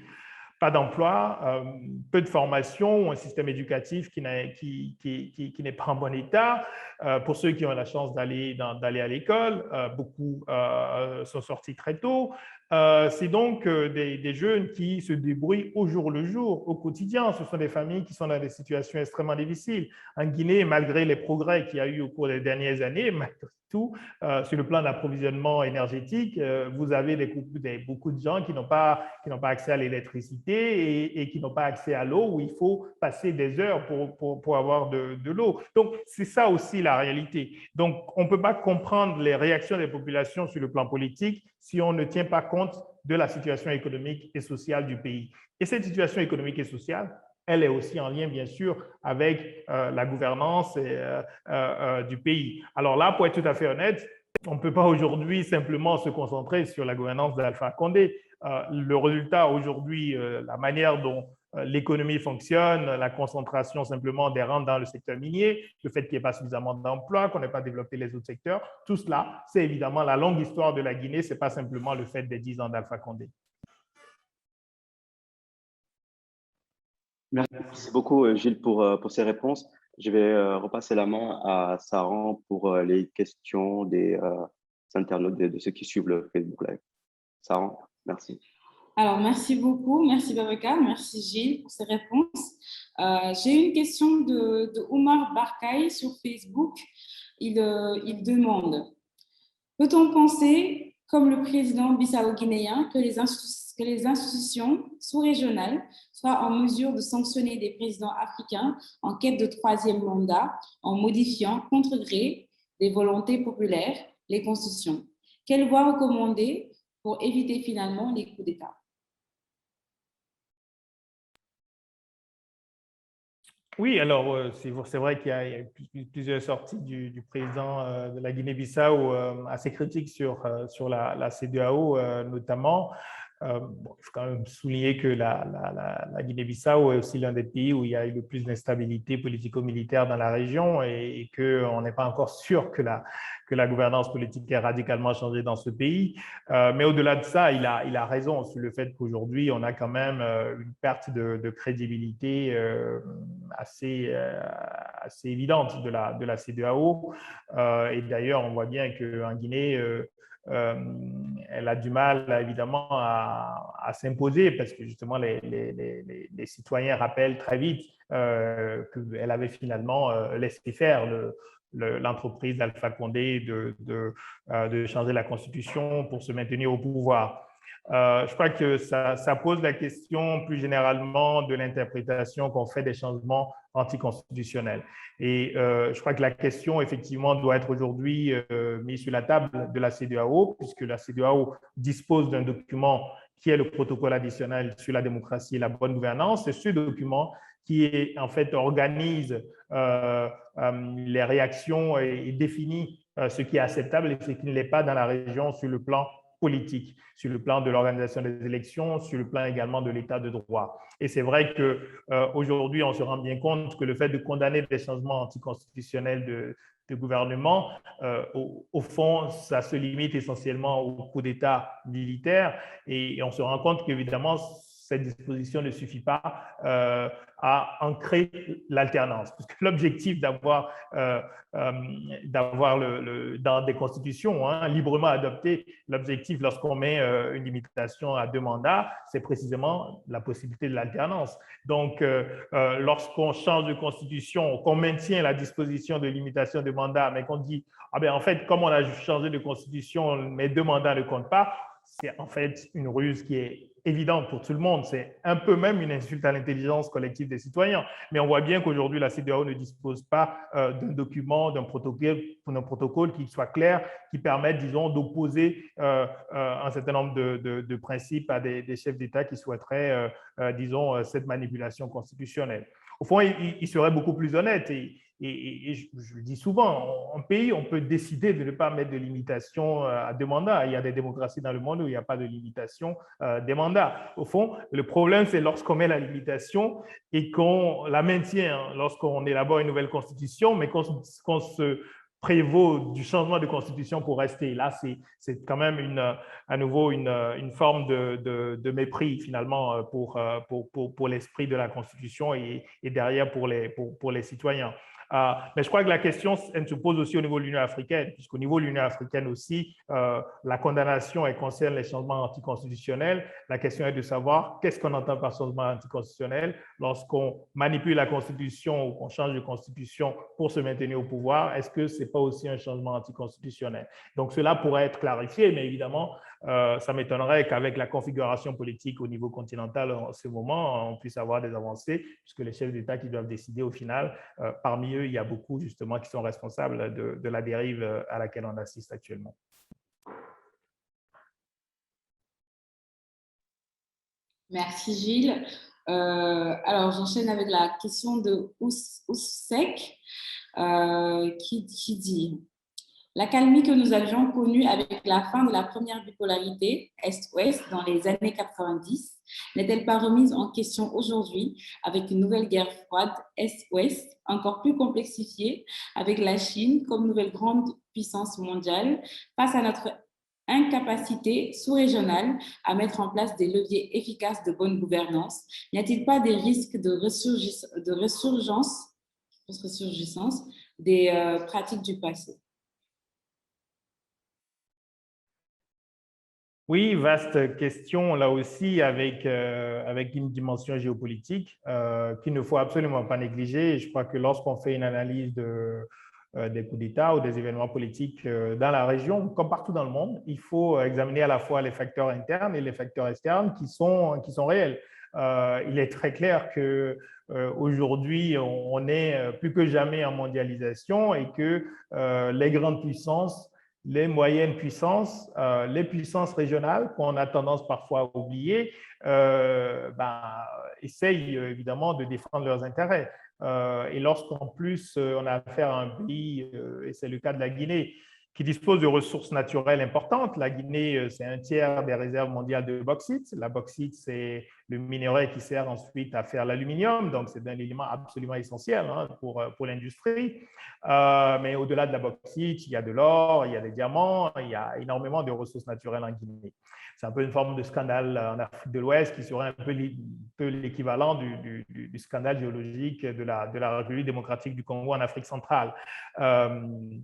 pas d'emploi, peu de formation, un système éducatif qui n'est pas en bon état. Pour ceux qui ont la chance d'aller à l'école, beaucoup sont sortis très tôt. C'est donc des jeunes qui se débrouillent au jour le jour, au quotidien. Ce sont des familles qui sont dans des situations extrêmement difficiles. En Guinée, malgré les progrès qu'il y a eu au cours des dernières années, malgré tout, sur le plan d'approvisionnement énergétique, vous avez beaucoup de gens qui n'ont pas accès à l'électricité et qui n'ont pas accès à l'eau, où il faut passer des heures pour avoir de l'eau. Donc, c'est ça aussi la réalité. Donc, on ne peut pas comprendre les réactions des populations sur le plan politique si on ne tient pas compte de la situation économique et sociale du pays. Et cette situation économique et sociale, elle est aussi en lien, bien sûr, avec la gouvernance du pays. Alors là, pour être tout à fait honnête, on ne peut pas aujourd'hui simplement se concentrer sur la gouvernance d'Alpha Condé. Le résultat aujourd'hui, la manière dont l'économie fonctionne, la concentration simplement des rentes dans le secteur minier, le fait qu'il n'y ait pas suffisamment d'emplois, qu'on n'ait pas développé les autres secteurs, tout cela, c'est évidemment la longue histoire de la Guinée, ce n'est pas simplement le fait des 10 ans d'Alpha Condé. Merci beaucoup, Gilles, pour ces réponses. Je vais repasser la main à Saran pour les questions des internautes, de ceux qui suivent le Facebook Live. Saran, merci. Alors, merci beaucoup. Merci Babacar. Merci Gilles pour ces réponses. J'ai une question de Oumar Barkay sur Facebook. Il demande, peut-on penser, comme le président bissau-guinéen, que les institutions sous-régionales soient en mesure de sanctionner des présidents africains en quête de troisième mandat en modifiant, contre gré des volontés populaires, les constitutions? Quelle voie recommander pour éviter finalement les coups d'État? Oui, alors c'est vrai qu'il y a eu plusieurs sorties du président de la Guinée-Bissau assez critiques sur la CEDEAO notamment. Bon, il faut quand même souligner que la Guinée-Bissau est aussi l'un des pays où il y a eu le plus d'instabilité politico-militaire dans la région et qu'on n'est pas encore sûr que la gouvernance politique ait radicalement changé dans ce pays. Mais au-delà de ça, il a raison sur le fait qu'aujourd'hui, on a quand même une perte de crédibilité assez évidente de la CEDEAO. Et d'ailleurs, on voit bien qu'en Guinée, elle a du mal, évidemment, à s'imposer parce que, justement, les citoyens rappellent très vite qu'elle avait finalement laissé faire l'entreprise d'Alpha Condé de changer la Constitution pour se maintenir au pouvoir. Je crois que ça pose la question plus généralement de l'interprétation qu'on fait des changements anticonstitutionnels. Et je crois que la question, effectivement, doit être aujourd'hui mise sur la table de la CEDEAO, puisque la CEDEAO dispose d'un document qui est le protocole additionnel sur la démocratie et la bonne gouvernance. C'est ce document qui, en fait, organise les réactions et définit ce qui est acceptable et ce qui ne l'est pas dans la région sur le plan politique, sur le plan de l'organisation des élections, sur le plan également de l'état de droit. Et c'est vrai qu'aujourd'hui, on se rend bien compte que le fait de condamner des changements anticonstitutionnels de gouvernement, au fond, ça se limite essentiellement au coup d'État militaire et on se rend compte qu'évidemment, cette disposition ne suffit pas à ancrer l'alternance. Parce que l'objectif d'avoir dans des constitutions librement adoptées, l'objectif lorsqu'on met une limitation à 2 mandats, c'est précisément la possibilité de l'alternance. Donc, lorsqu'on change de constitution, qu'on maintient la disposition de limitation de mandats, mais qu'on dit, ah ben, en fait, comme on a changé de constitution, mes 2 mandats ne comptent pas, c'est en fait une ruse qui est évidente pour tout le monde. C'est un peu même une insulte à l'intelligence collective des citoyens. Mais on voit bien qu'aujourd'hui, la CEDEAO ne dispose pas d'un document, d'un protocole qui soit clair, qui permette, disons, d'opposer un certain nombre de principes à des chefs d'État qui souhaiteraient, disons, cette manipulation constitutionnelle. Au fond, il serait beaucoup plus honnête et je le dis souvent, en pays, on peut décider de ne pas mettre de limitation à 2 mandats. Il y a des démocraties dans le monde où il n'y a pas de limitation des mandats. Au fond, le problème, c'est lorsqu'on met la limitation et qu'on la maintient lorsqu'on élabore une nouvelle constitution, mais qu'on se prévaut du changement de constitution pour rester. Là, c'est quand même à nouveau une forme de mépris finalement pour l'esprit de la constitution et derrière pour les citoyens. Mais je crois que la question, elle se pose aussi au niveau de l'Union africaine, puisqu'au niveau de l'Union africaine aussi, la condamnation, elle concerne les changements anticonstitutionnels. La question est de savoir qu'est-ce qu'on entend par changement anticonstitutionnel lorsqu'on manipule la constitution ou qu'on change de constitution pour se maintenir au pouvoir. Est-ce que ce n'est pas aussi un changement anticonstitutionnel? Donc, cela pourrait être clarifié, mais évidemment, ça m'étonnerait qu'avec la configuration politique au niveau continental en ce moment, on puisse avoir des avancées, puisque les chefs d'État qui doivent décider au final, parmi eux, il y a beaucoup justement qui sont responsables de la dérive à laquelle on assiste actuellement. Merci Gilles. Alors, j'enchaîne avec la question de Oussek qui dit « L'accalmie que nous avions connue avec la fin de la première bipolarité Est-Ouest dans les années 90 n'est-elle pas remise en question aujourd'hui avec une nouvelle guerre froide Est-Ouest encore plus complexifiée avec la Chine comme nouvelle grande puissance mondiale face à notre incapacité sous-régionale à mettre en place des leviers efficaces de bonne gouvernance? N'y a-t-il pas des risques de ressurgence des pratiques du passé? » Oui, vaste question là aussi avec une dimension géopolitique qu'il ne faut absolument pas négliger. Je crois que lorsqu'on fait une analyse des coups d'État ou des événements politiques dans la région, comme partout dans le monde, il faut examiner à la fois les facteurs internes et les facteurs externes qui sont réels. Il est très clair que aujourd'hui, on est plus que jamais en mondialisation et que les grandes puissances, les moyennes puissances, les puissances régionales qu'on a tendance parfois à oublier, essayent évidemment de défendre leurs intérêts. Et lorsqu'en plus on a affaire à un pays, et c'est le cas de la Guinée, qui dispose de ressources naturelles importantes. La Guinée, c'est un tiers des réserves mondiales de bauxite. La bauxite, c'est le minerai qui sert ensuite à faire l'aluminium, donc c'est un élément absolument essentiel pour l'industrie. Mais au-delà de la bauxite, il y a de l'or, il y a des diamants, il y a énormément de ressources naturelles en Guinée. C'est un peu une forme de scandale en Afrique de l'Ouest qui serait un peu l'équivalent du scandale géologique de la République démocratique du Congo en Afrique centrale,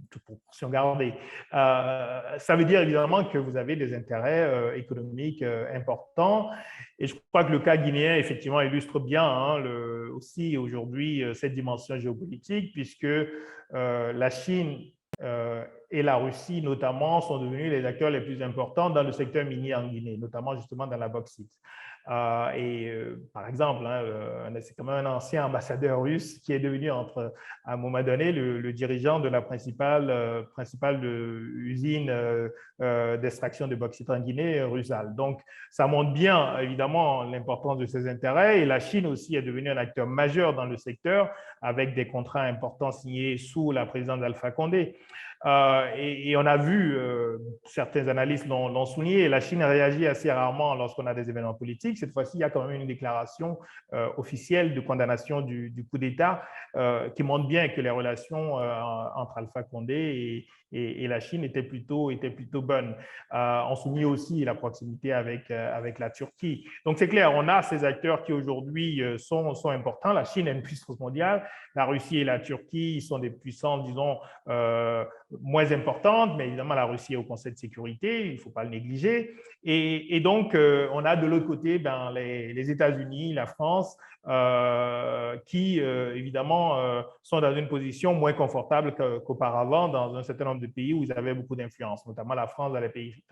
toute proportion gardée. Ça veut dire évidemment que vous avez des intérêts économiques importants. Et je crois que le cas guinéen, effectivement, illustre bien aussi aujourd'hui cette dimension géopolitique, puisque la Chine et la Russie, notamment, sont devenus les acteurs les plus importants dans le secteur minier en Guinée, notamment justement dans la bauxite. Par exemple, c'est quand même un ancien ambassadeur russe qui est devenu, à un moment donné, le dirigeant de la principale usine d'extraction de bauxite en Guinée, Rusal. Donc, ça montre bien, évidemment, l'importance de ces intérêts. Et la Chine aussi est devenue un acteur majeur dans le secteur, avec des contrats importants signés sous la présidence d'Alpha Condé. Et on a vu, certains analystes l'ont souligné, la Chine réagit assez rarement lorsqu'on a des événements politiques. Cette fois-ci, il y a quand même une déclaration officielle de condamnation du coup d'État qui montre bien que les relations entre Alpha Condé et la Chine étaient plutôt bonnes. On souligne aussi la proximité avec la Turquie. Donc, c'est clair, on a ces acteurs qui aujourd'hui sont importants. La Chine est une puissance mondiale. La Russie et la Turquie sont des puissances, disons, moins importantes, mais évidemment, la Russie est au Conseil de sécurité, il ne faut pas le négliger. Et donc, on a de l'autre côté les États-Unis, la France, qui, évidemment, sont dans une position moins confortable qu'auparavant dans un certain nombre de pays où ils avaient beaucoup d'influence, notamment la France dans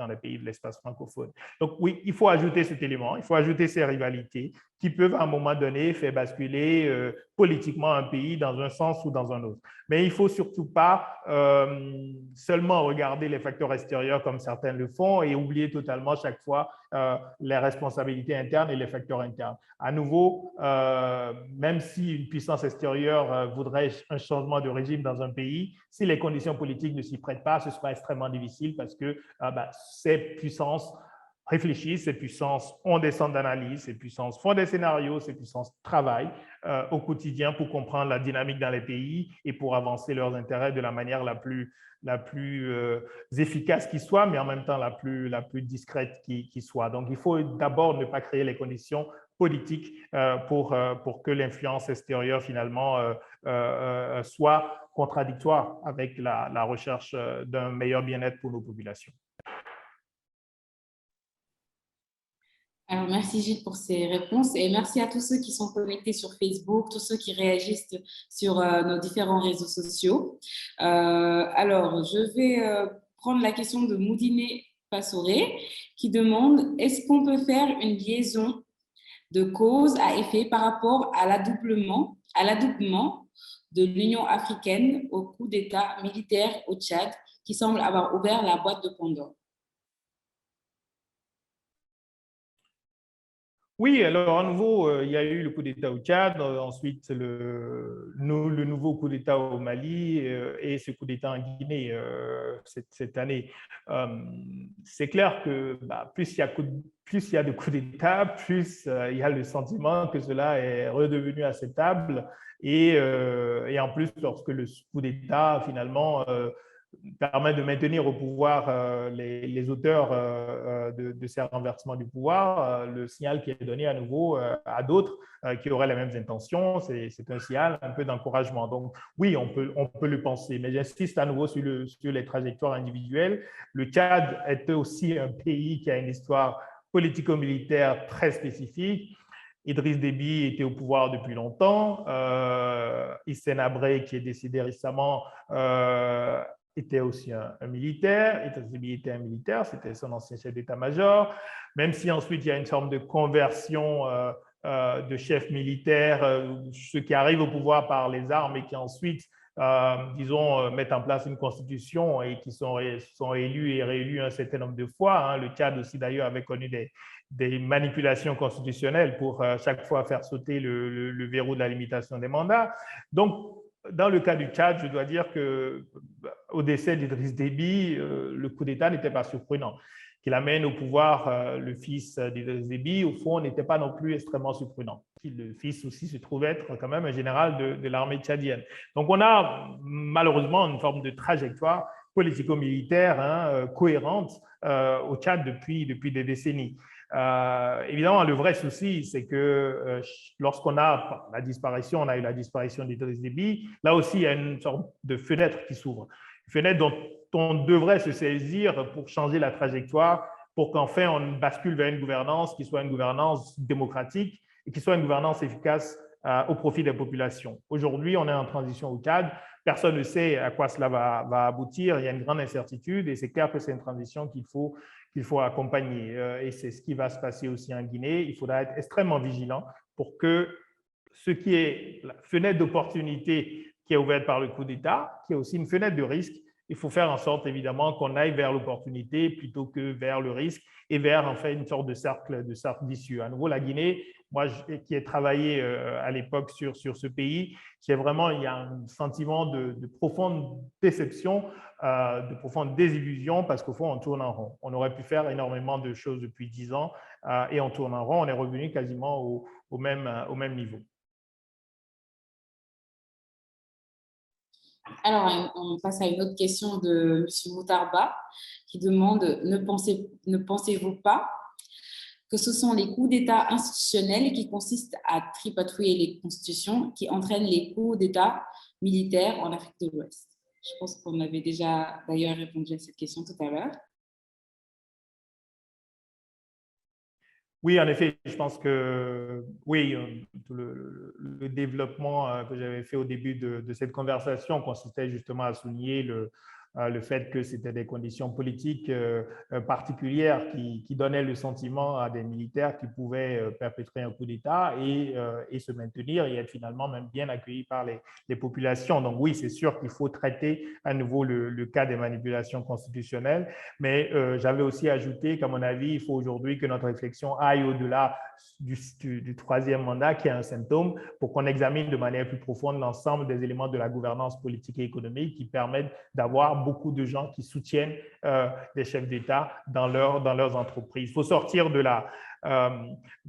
les pays de l'espace francophone. Donc, oui, il faut ajouter cet élément, il faut ajouter ces rivalités qui peuvent, à un moment donné, faire basculer politiquement un pays dans un sens ou dans un autre. Mais il ne faut surtout pas seulement regarder les facteurs extérieurs comme certains le font et oublier totalement chaque fois les responsabilités internes et les facteurs internes. À nouveau, même si une puissance extérieure voudrait un changement de régime dans un pays, si les conditions politiques ne s'y prêtent pas, ce sera extrêmement difficile parce que ces puissances réfléchissent, ces puissances ont des centres d'analyse, ces puissances font des scénarios, ces puissances travaillent au quotidien pour comprendre la dynamique dans les pays et pour avancer leurs intérêts de la manière la plus efficace qui soit, mais en même temps la plus discrète qui soit. Donc, il faut d'abord ne pas créer les conditions politiques pour que l'influence extérieure, finalement, soit contradictoire avec la recherche d'un meilleur bien-être pour nos populations. Alors, merci Gilles pour ces réponses et merci à tous ceux qui sont connectés sur Facebook, tous ceux qui réagissent sur nos différents réseaux sociaux. Alors, je vais prendre la question de Moudine Passoré qui demande: est-ce qu'on peut faire une liaison de cause à effet par rapport à l'adoubement de l'Union africaine au coup d'État militaire au Tchad qui semble avoir ouvert la boîte de Pandore? Oui, alors à nouveau, il y a eu le coup d'État au Tchad, ensuite le nouveau coup d'État au Mali et ce coup d'État en Guinée cette année. C'est clair que plus il y a de coups d'État, plus il y a le sentiment que cela est redevenu acceptable. Et en plus, lorsque le coup d'État, finalement, permet de maintenir au pouvoir les auteurs de ces renversements du pouvoir, le signal qui est donné à nouveau à d'autres qui auraient les mêmes intentions, c'est un signal un peu d'encouragement. Donc oui, on peut le penser, mais j'insiste à nouveau sur les trajectoires individuelles. Le Tchad est aussi un pays qui a une histoire politico-militaire très spécifique. Idriss Déby était au pouvoir depuis longtemps. Hissène Habré, qui est décédé récemment, était aussi un militaire. Idriss Déby était un militaire, c'était son ancien chef d'état-major. Même si ensuite il y a une forme de conversion de chefs militaires, ceux qui arrivent au pouvoir par les armes et qui ensuite, disons, mettent en place une constitution et qui sont élus et réélus un certain nombre de fois. Le Tchad aussi, d'ailleurs, avait connu des manipulations constitutionnelles pour chaque fois faire sauter le verrou de la limitation des mandats. Donc, dans le cas du Tchad, je dois dire qu'au décès d'Idriss Déby, le coup d'État n'était pas surprenant. Qu'il amène au pouvoir le fils d'Idriss Déby, au fond, n'était pas non plus extrêmement surprenant. Le fils aussi se trouve être quand même un général de l'armée tchadienne. Donc, on a malheureusement une forme de trajectoire politico-militaire cohérente au Tchad depuis des décennies. Évidemment, le vrai souci, c'est que lorsqu'on a la disparition, on a eu la disparition d'Idriss Déby, là aussi, il y a une sorte de fenêtre qui s'ouvre. Une fenêtre dont on devrait se saisir pour changer la trajectoire, pour qu'enfin on bascule vers une gouvernance qui soit une gouvernance démocratique et qui soit une gouvernance efficace au profit des populations. Aujourd'hui, on est en transition au Tchad. Personne ne sait à quoi cela va aboutir. Il y a une grande incertitude et c'est clair que c'est une transition qu'il faut accompagner. Et c'est ce qui va se passer aussi en Guinée. Il faudra être extrêmement vigilant pour que ce qui est la fenêtre d'opportunité qui est ouverte par le coup d'État, qui est aussi une fenêtre de risque, il faut faire en sorte évidemment qu'on aille vers l'opportunité plutôt que vers le risque et vers en fait une sorte de cercle vicieux. À nouveau, la Guinée, moi qui ai travaillé à l'époque sur ce pays, il y a un sentiment de profonde déception, de profonde désillusion parce qu'au fond, on tourne en rond. On aurait pu faire énormément de choses depuis 10 ans et on tourne en rond. On est revenu quasiment au même niveau. Alors, on passe à une autre question de M. Moutarba qui demande: ne pensez-vous pas que ce sont les coups d'État institutionnels qui consistent à tripatouiller les constitutions qui entraînent les coups d'État militaires en Afrique de l'Ouest? Je pense qu'on avait déjà d'ailleurs répondu à cette question tout à l'heure. Oui, en effet, je pense que oui, le développement que j'avais fait au début de cette conversation consistait justement à souligner le fait que c'était des conditions politiques particulières qui donnaient le sentiment à des militaires qui pouvaient perpétrer un coup d'État et se maintenir et être finalement même bien accueillis par les populations. Donc oui, c'est sûr qu'il faut traiter à nouveau le cas des manipulations constitutionnelles, mais j'avais aussi ajouté qu'à mon avis, il faut aujourd'hui que notre réflexion aille au-delà du troisième mandat qui est un symptôme pour qu'on examine de manière plus profonde l'ensemble des éléments de la gouvernance politique et économique qui permettent d'avoir beaucoup de gens qui soutiennent des chefs d'État dans leurs entreprises. Il faut sortir de la…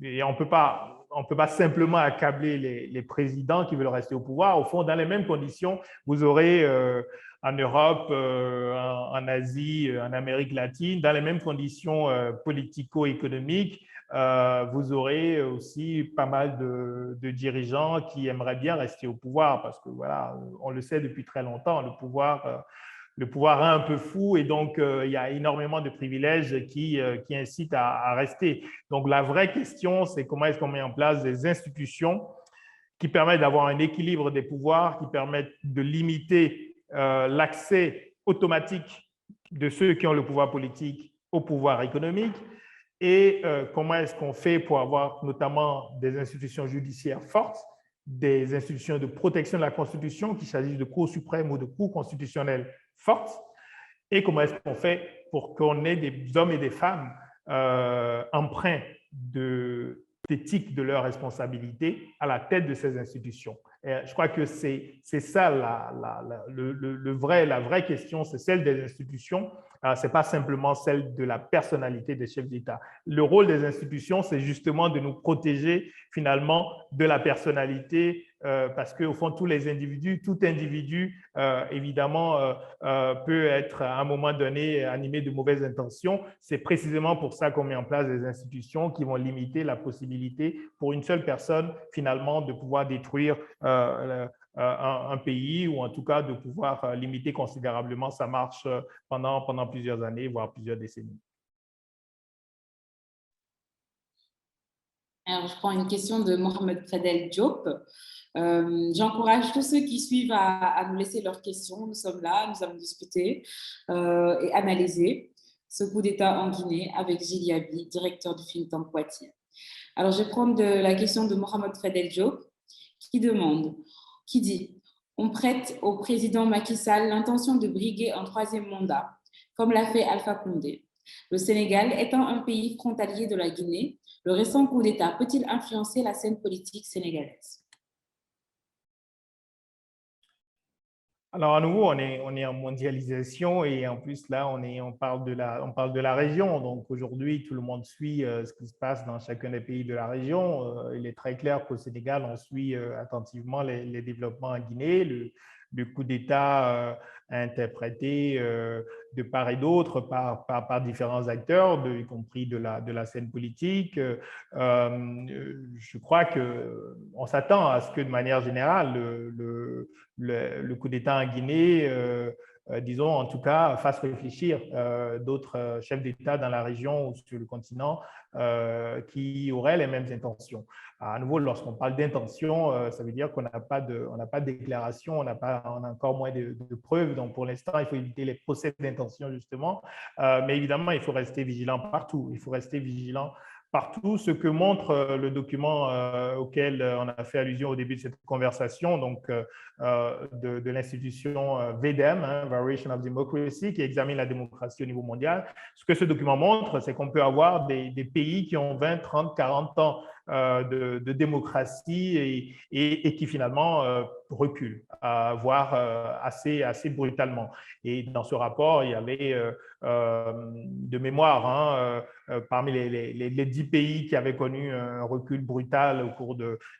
et on ne peut pas simplement accabler les présidents qui veulent rester au pouvoir. Au fond, dans les mêmes conditions, vous aurez en Europe, en Asie, en Amérique latine, dans les mêmes conditions politico-économiques, vous aurez aussi pas mal de dirigeants qui aimeraient bien rester au pouvoir parce que, voilà, on le sait depuis très longtemps, le pouvoir est un peu fou et donc il y a énormément de privilèges qui incitent à rester. Donc, la vraie question, c'est comment est-ce qu'on met en place des institutions qui permettent d'avoir un équilibre des pouvoirs, qui permettent de limiter l'accès automatique de ceux qui ont le pouvoir politique au pouvoir économique et comment est-ce qu'on fait pour avoir notamment des institutions judiciaires fortes, des institutions de protection de la Constitution, qu'il s'agisse de Cour suprême ou de Cour constitutionnelle fortes, et comment est-ce qu'on fait pour qu'on ait des hommes et des femmes empreints d'éthique de leurs responsabilités à la tête de ces institutions. Et je crois que c'est ça la vraie question, c'est celle des institutions. Ce n'est pas simplement celle de la personnalité des chefs d'État. Le rôle des institutions, c'est justement de nous protéger finalement de la personnalité parce qu'au fond, tout individu, évidemment, peut être à un moment donné animé de mauvaises intentions. C'est précisément pour ça qu'on met en place des institutions qui vont limiter la possibilité pour une seule personne, finalement, de pouvoir détruire un pays ou en tout cas de pouvoir limiter considérablement sa marche pendant plusieurs années, voire plusieurs décennies. Alors, je prends une question de Mohamed Fadel Diop. J'encourage tous ceux qui suivent à nous laisser leurs questions. Nous sommes là, nous avons discuté et analysé ce coup d'État en Guinée avec Gilles Yabi, directeur du think tank Poitiers. Alors, je vais prendre la question de Mohamed Fadel Diop qui dit « On prête au président Macky Sall l'intention de briguer un troisième mandat, comme l'a fait Alpha Condé. Le Sénégal étant un pays frontalier de la Guinée, le récent coup d'État peut-il influencer la scène politique sénégalaise ?» Alors, à nouveau, on est en mondialisation et en plus, là, on parle de la région. Donc, aujourd'hui, tout le monde suit ce qui se passe dans chacun des pays de la région. Il est très clair qu'au Sénégal, on suit attentivement les développements en Guinée. Le coup d'État interprété de part et d'autre par différents acteurs, y compris de la scène politique. Je crois qu'on s'attend à ce que, de manière générale, le coup d'État en Guinée, disons, en tout cas, fasse réfléchir d'autres chefs d'État dans la région ou sur le continent qui auraient les mêmes intentions. À nouveau, lorsqu'on parle d'intention, ça veut dire qu'on n'a pas de déclaration, on a encore moins de preuves. Donc, pour l'instant, il faut éviter les procès d'intention, justement. Mais évidemment, il faut rester vigilant partout. Il faut rester vigilant partout. Ce que montre le document auquel on a fait allusion au début de cette conversation, donc de l'institution VDEM, Variation of Democracy, qui examine la démocratie au niveau mondial. Ce que ce document montre, c'est qu'on peut avoir des pays qui ont 20, 30, 40 ans de démocratie et qui finalement reculent, voire assez brutalement. Et dans ce rapport, il y avait de mémoire, parmi les 10 pays qui avaient connu un recul brutal au cours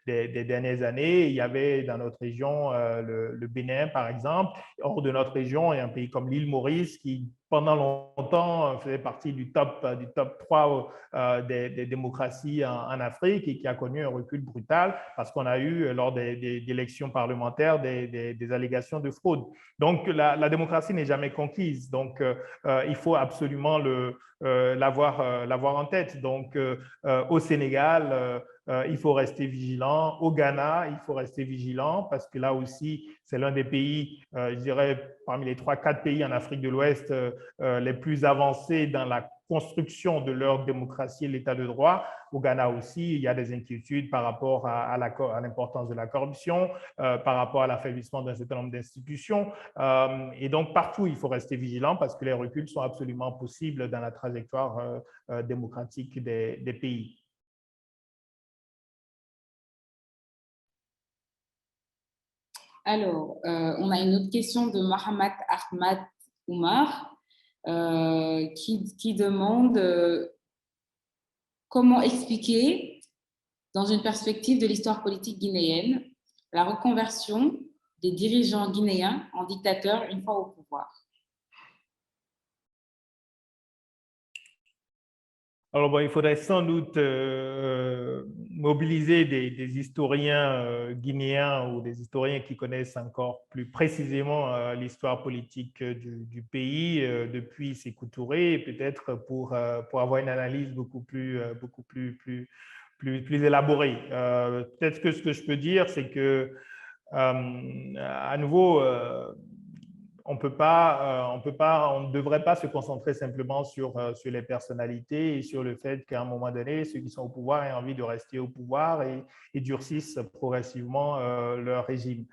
des dernières années, il y avait dans notre région le Bénin, par exemple. Hors de notre région, il y a un pays comme l'île Maurice qui, pendant longtemps, faisait partie du top 3 des démocraties en Afrique et qui a connu un recul brutal parce qu'on a eu, lors des élections parlementaires, des allégations de fraude. Donc, la démocratie n'est jamais conquise. Donc, il faut absolument l'avoir en tête. Donc, au Sénégal, il faut rester vigilant. Au Ghana, il faut rester vigilant parce que là aussi, c'est l'un des pays, je dirais, parmi les 3-4 pays en Afrique de l'Ouest les plus avancés dans la construction de leur démocratie et l'état de droit. Au Ghana aussi, il y a des inquiétudes par rapport à l'importance de la corruption, par rapport à l'affaiblissement d'un certain nombre d'institutions. Et donc, partout, il faut rester vigilant parce que les reculs sont absolument possibles dans la trajectoire démocratique des pays. Alors, on a une autre question de Mohamed Ahmad Oumar, qui demande comment expliquer, dans une perspective de l'histoire politique guinéenne, la reconversion des dirigeants guinéens en dictateurs une fois au pouvoir. Alors, bon, il faudrait sans doute mobiliser des historiens guinéens ou des historiens qui connaissent encore plus précisément l'histoire politique du pays depuis Sékou Touré, peut-être pour avoir une analyse beaucoup plus élaborée. Peut-être que ce que je peux dire, c'est que, à nouveau, on ne devrait pas se concentrer simplement sur les personnalités et sur le fait qu'à un moment donné, ceux qui sont au pouvoir aient envie de rester au pouvoir et durcissent progressivement leur régime.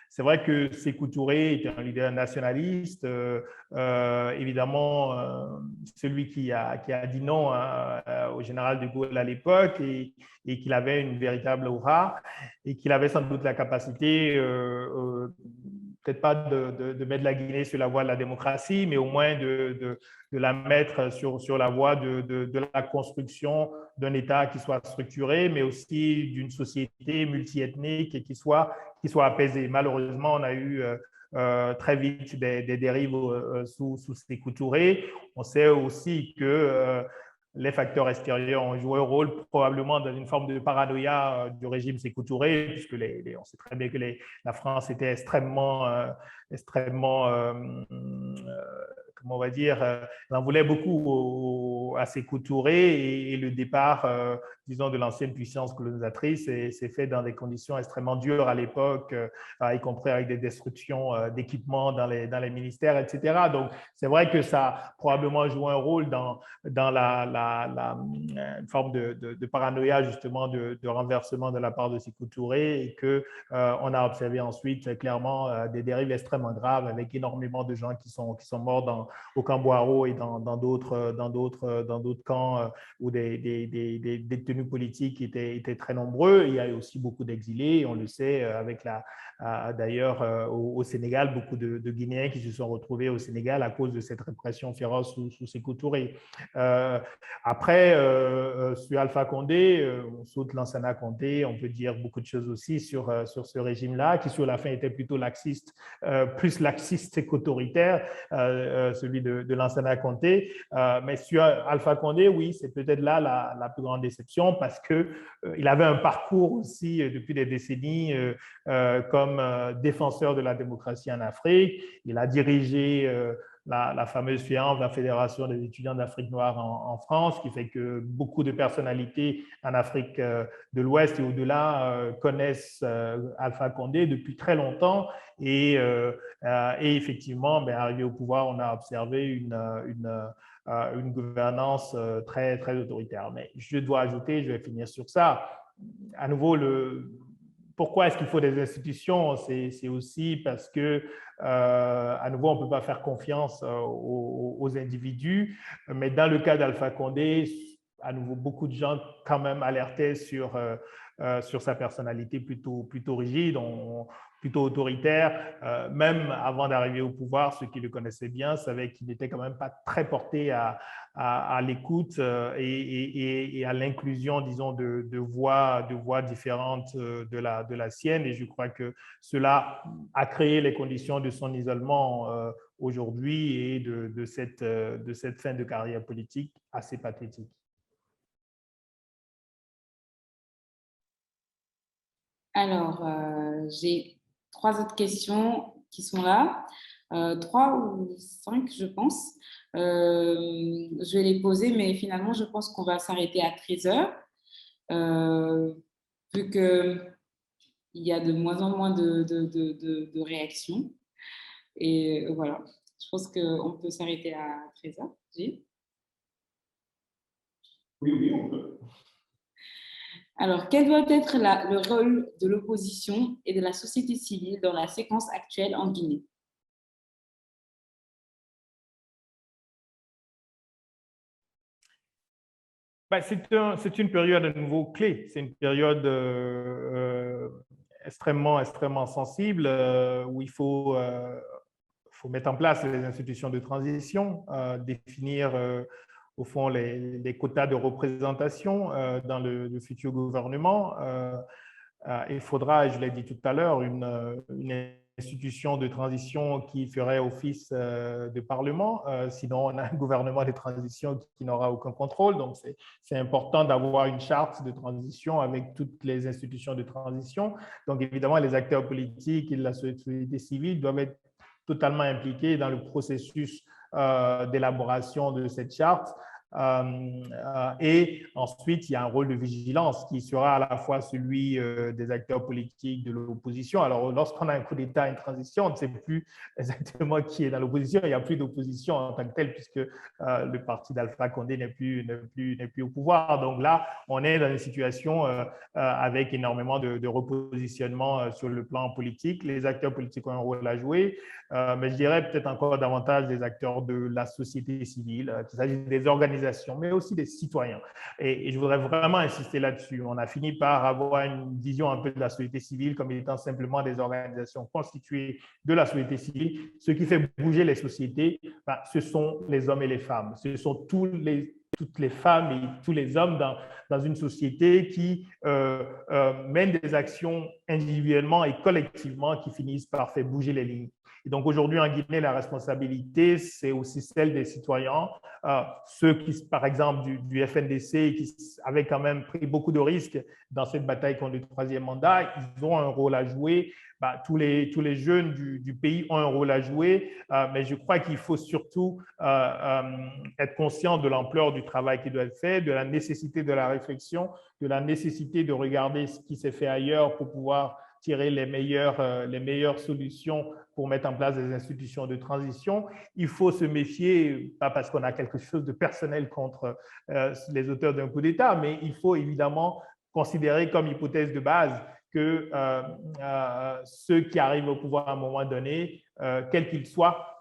C'est vrai que Sékou Touré était un leader nationaliste, évidemment celui qui a dit non au général de Gaulle à l'époque et qu'il avait une véritable aura et qu'il avait sans doute la capacité peut-être pas de mettre la Guinée sur la voie de la démocratie, mais au moins de la mettre sur la voie de la construction d'un État qui soit structuré, mais aussi d'une société multiethnique et qui soit apaisée. Malheureusement, on a eu très vite des dérives sous Sékou Touré. On sait aussi que les facteurs extérieurs ont joué un rôle probablement dans une forme de paranoïa du régime Sékou Touré, puisque on sait très bien que la France était extrêmement comment on va dire, elle en voulait beaucoup à Sékou Touré et le départ, disons, de l'ancienne puissance colonisatrice s'est fait dans des conditions extrêmement dures à l'époque, y compris avec des destructions d'équipements dans les ministères, etc. Donc, c'est vrai que ça a probablement joué un rôle dans une forme de paranoïa, justement, de renversement de la part de Sékou Touré et qu'on a observé ensuite clairement des dérives extrêmement graves avec énormément de gens qui sont morts au camp Boiro et dans d'autres camps où des détenus politiques étaient très nombreux. Il y a eu aussi beaucoup d'exilés, on le sait, avec d'ailleurs au Sénégal, beaucoup de Guinéens qui se sont retrouvés au Sénégal à cause de cette répression féroce sous Sékou Touré. Après, sur Alpha Condé, on saute Lansana Conté, on peut dire beaucoup de choses aussi sur ce régime-là, qui sur la fin était plutôt laxiste, plus laxiste qu'autoritaire, celui de Lansana Conté. Mais sur Alpha Condé, oui, c'est peut-être là la plus grande déception parce qu'il avait un parcours aussi depuis des décennies comme défenseur de la démocratie en Afrique. Il a dirigé la fameuse FEANF, la Fédération des étudiants d'Afrique noire en France, qui fait que beaucoup de personnalités en Afrique de l'Ouest et au-delà connaissent Alpha Condé depuis très longtemps. Et effectivement, arrivé au pouvoir, on a observé une gouvernance très, très autoritaire. Mais je dois ajouter, je vais finir sur ça, à nouveau, pourquoi est-ce qu'il faut des institutions? C'est aussi parce que, à nouveau, on ne peut pas faire confiance aux individus. Mais dans le cas d'Alpha Condé, à nouveau, beaucoup de gens quand même alertaient sur sa personnalité plutôt rigide, plutôt autoritaire. Même avant d'arriver au pouvoir, ceux qui le connaissaient bien savaient qu'il n'était quand même pas très porté à l'écoute et à l'inclusion, disons, de voix différentes de la sienne. Et je crois que cela a créé les conditions de son isolement aujourd'hui et de cette fin de carrière politique assez pathétique. Alors, j'ai 3 autres questions qui sont là, 3 ou 5, je pense. Je vais les poser, mais finalement, je pense qu'on va s'arrêter à 13h, vu qu'il y a de moins en moins de réactions. Et voilà, je pense qu'on peut s'arrêter à 13h. Gilles ? Oui, on peut. Alors, quel doit être le rôle de l'opposition et de la société civile dans la séquence actuelle en Guinée? C'est une période à nouveau clé. C'est une période extrêmement sensible où il faut faut mettre en place les institutions de transition, définir au fond les quotas de représentation dans le futur gouvernement. Il faudra, je l'ai dit tout à l'heure, une institution de transition qui ferait office de parlement. Sinon, on a un gouvernement de transition qui n'aura aucun contrôle. Donc, c'est important d'avoir une charte de transition avec toutes les institutions de transition. Donc, évidemment, les acteurs politiques et la société civile doivent être totalement impliqués dans le processus d'élaboration de cette charte. Et ensuite, il y a un rôle de vigilance qui sera à la fois celui des acteurs politiques de l'opposition. Alors, lorsqu'on a un coup d'État, une transition, on ne sait plus exactement qui est dans l'opposition. Il n'y a plus d'opposition en tant que telle puisque le parti d'Alpha Condé n'est plus au pouvoir. Donc là, on est dans une situation avec énormément de repositionnement sur le plan politique. Les acteurs politiques ont un rôle à jouer, mais je dirais peut-être encore davantage des acteurs de la société civile, qu'il s'agisse des organisations, mais aussi des citoyens. Et je voudrais vraiment insister là-dessus. On a fini par avoir une vision un peu de la société civile comme étant simplement des organisations constituées de la société civile. Ce qui fait bouger les sociétés, ce sont les hommes et les femmes. Ce sont toutes les femmes et tous les hommes dans une société qui mènent des actions individuellement et collectivement qui finissent par faire bouger les lignes. Et donc aujourd'hui en Guinée, la responsabilité, c'est aussi celle des citoyens, ceux qui, par exemple, du FNDC, qui avaient quand même pris beaucoup de risques dans cette bataille contre le troisième mandat, ils ont un rôle à jouer. Tous les jeunes du pays ont un rôle à jouer, mais je crois qu'il faut surtout être conscient de l'ampleur du travail qui doit être fait, de la nécessité de la réflexion, de la nécessité de regarder ce qui s'est fait ailleurs pour pouvoir tirer les meilleures solutions pour mettre en place des institutions de transition. Il faut se méfier, pas parce qu'on a quelque chose de personnel contre les auteurs d'un coup d'État, mais il faut évidemment considérer comme hypothèse de base que ceux qui arrivent au pouvoir à un moment donné, quels qu'ils soient,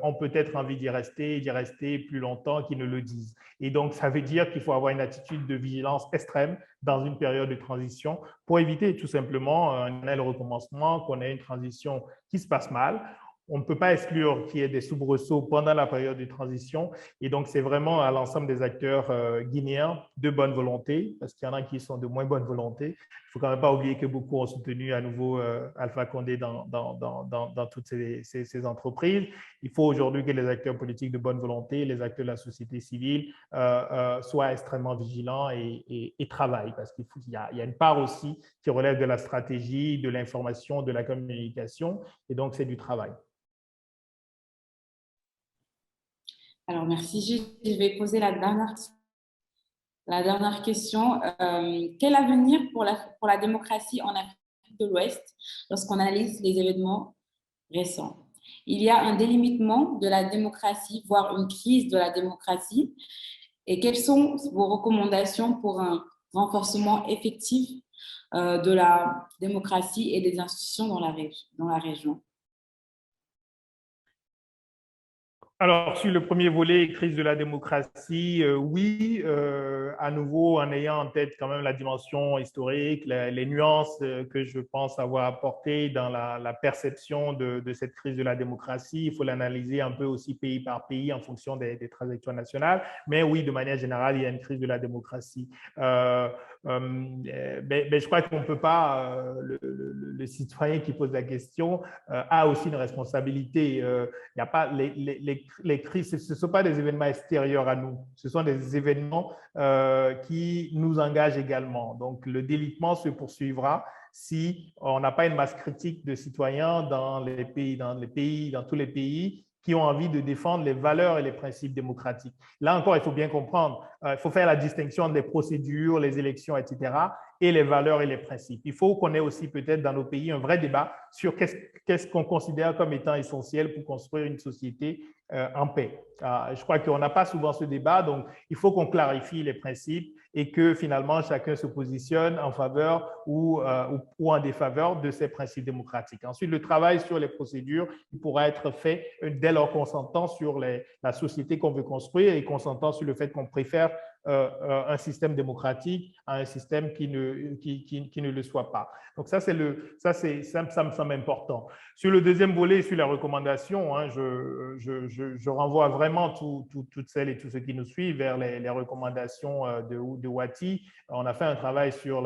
ont peut-être envie d'y rester plus longtemps qu'ils ne le disent. Et donc, ça veut dire qu'il faut avoir une attitude de vigilance extrême dans une période de transition pour éviter tout simplement un recommencement, qu'on ait une transition qui se passe mal. On ne peut pas exclure qu'il y ait des soubresauts pendant la période de transition. Et donc, c'est vraiment à l'ensemble des acteurs guinéens de bonne volonté, parce qu'il y en a qui sont de moins bonne volonté. Il ne faut quand même pas oublier que beaucoup ont soutenu à nouveau Alpha Condé dans toutes ces entreprises. Il faut aujourd'hui que les acteurs politiques de bonne volonté, les acteurs de la société civile soient extrêmement vigilants et travaillent, parce qu'il y a une part aussi qui relève de la stratégie, de l'information, de la communication, et donc c'est du travail. Alors, merci. Je vais poser la dernière question. Quel avenir pour la démocratie en Afrique de l'Ouest lorsqu'on analyse les événements récents? Il y a un délimitement de la démocratie, voire une crise de la démocratie. Et quelles sont vos recommandations pour un renforcement effectif de la démocratie et des institutions dans la région? Alors, sur le premier volet, crise de la démocratie, oui, à nouveau, en ayant en tête quand même la dimension historique, les nuances que je pense avoir apportées dans la perception de cette crise de la démocratie. Il faut l'analyser un peu aussi pays par pays en fonction des trajectoires nationales. Mais oui, de manière générale, il y a une crise de la démocratie. Mais je crois qu'on ne peut pas, le citoyen qui pose la question a aussi une responsabilité. Il n'y a pas les crises, ce ne sont pas des événements extérieurs à nous, ce sont des événements qui nous engagent également. Donc, le délitement se poursuivra si on n'a pas une masse critique de citoyens dans tous les pays qui ont envie de défendre les valeurs et les principes démocratiques. Là encore, il faut bien comprendre, il faut faire la distinction entre les procédures, les élections, etc., et les valeurs et les principes. Il faut qu'on ait aussi peut-être dans nos pays un vrai débat sur qu'est-ce qu'on considère comme étant essentiel pour construire une société en paix. Je crois qu'on n'a pas souvent ce débat, donc il faut qu'on clarifie les principes et que finalement chacun se positionne en faveur ou en défaveur de ces principes démocratiques. Ensuite, le travail sur les procédures, il pourra être fait dès lors qu'on s'entend sur la société qu'on veut construire et qu'on s'entend sur le fait qu'on préfère un système démocratique à un système qui ne le soit pas. Donc ça me semble important. Sur le deuxième volet, sur la recommandation, hein, je renvoie vraiment toutes celles et tous ceux qui nous suivent vers les recommandations de Wati. On a fait un travail sur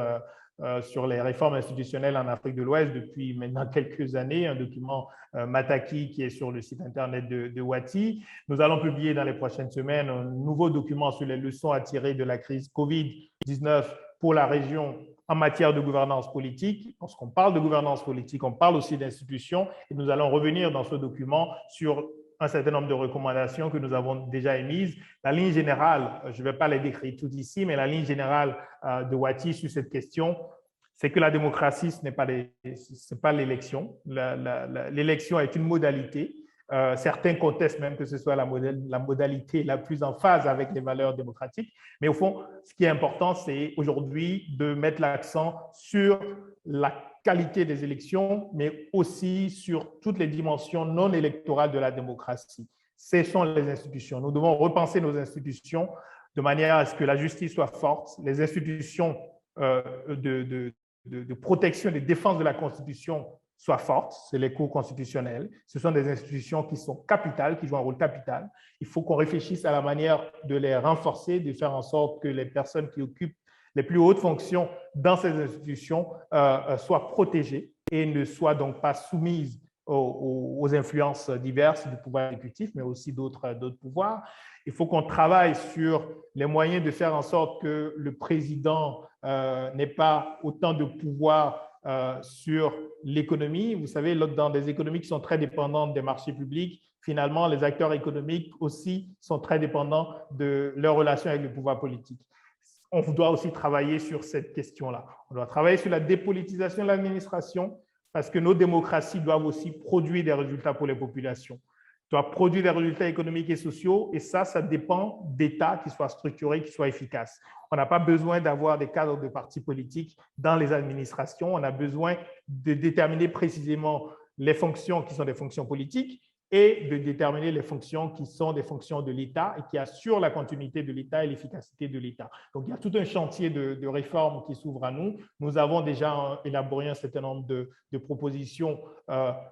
les réformes institutionnelles en Afrique de l'Ouest depuis maintenant quelques années, un document Mataki qui est sur le site internet de Wati. Nous allons publier dans les prochaines semaines un nouveau document sur les leçons à tirer de la crise COVID-19 pour la région en matière de gouvernance politique. Lorsqu'on parle de gouvernance politique, on parle aussi d'institutions et nous allons revenir dans ce document sur un certain nombre de recommandations que nous avons déjà émises. La ligne générale, je ne vais pas les décrire toutes ici, mais la ligne générale de Wati sur cette question, c'est que la démocratie, ce n'est pas l'élection. L'élection est une modalité. Certains contestent même que ce soit la modalité la plus en phase avec les valeurs démocratiques. Mais au fond, ce qui est important, c'est aujourd'hui de mettre l'accent sur la qualité des élections, mais aussi sur toutes les dimensions non électorales de la démocratie. Ce sont les institutions. Nous devons repenser nos institutions de manière à ce que la justice soit forte, les institutions de protection et de défense de la Constitution soient fortes, c'est les cours constitutionnels. Ce sont des institutions qui sont capitales, qui jouent un rôle capital. Il faut qu'on réfléchisse à la manière de les renforcer, de faire en sorte que les personnes qui occupent les plus hautes fonctions dans ces institutions soient protégées et ne soient donc pas soumises aux influences diverses du pouvoir exécutif, mais aussi d'autres pouvoirs. Il faut qu'on travaille sur les moyens de faire en sorte que le président n'ait pas autant de pouvoir sur l'économie. Vous savez, dans des économies qui sont très dépendantes des marchés publics, finalement, les acteurs économiques aussi sont très dépendants de leurs relations avec le pouvoir politique. On doit aussi travailler sur cette question-là. On doit travailler sur la dépolitisation de l'administration parce que nos démocraties doivent aussi produire des résultats pour les populations, doivent produire des résultats économiques et sociaux, et ça dépend d'États qui soient structurés, qui soient efficaces. On n'a pas besoin d'avoir des cadres de partis politiques dans les administrations, on a besoin de déterminer précisément les fonctions qui sont des fonctions politiques et de déterminer les fonctions qui sont des fonctions de l'État et qui assurent la continuité de l'État et l'efficacité de l'État. Donc, il y a tout un chantier de réformes qui s'ouvre à nous. Nous avons déjà élaboré un certain nombre de propositions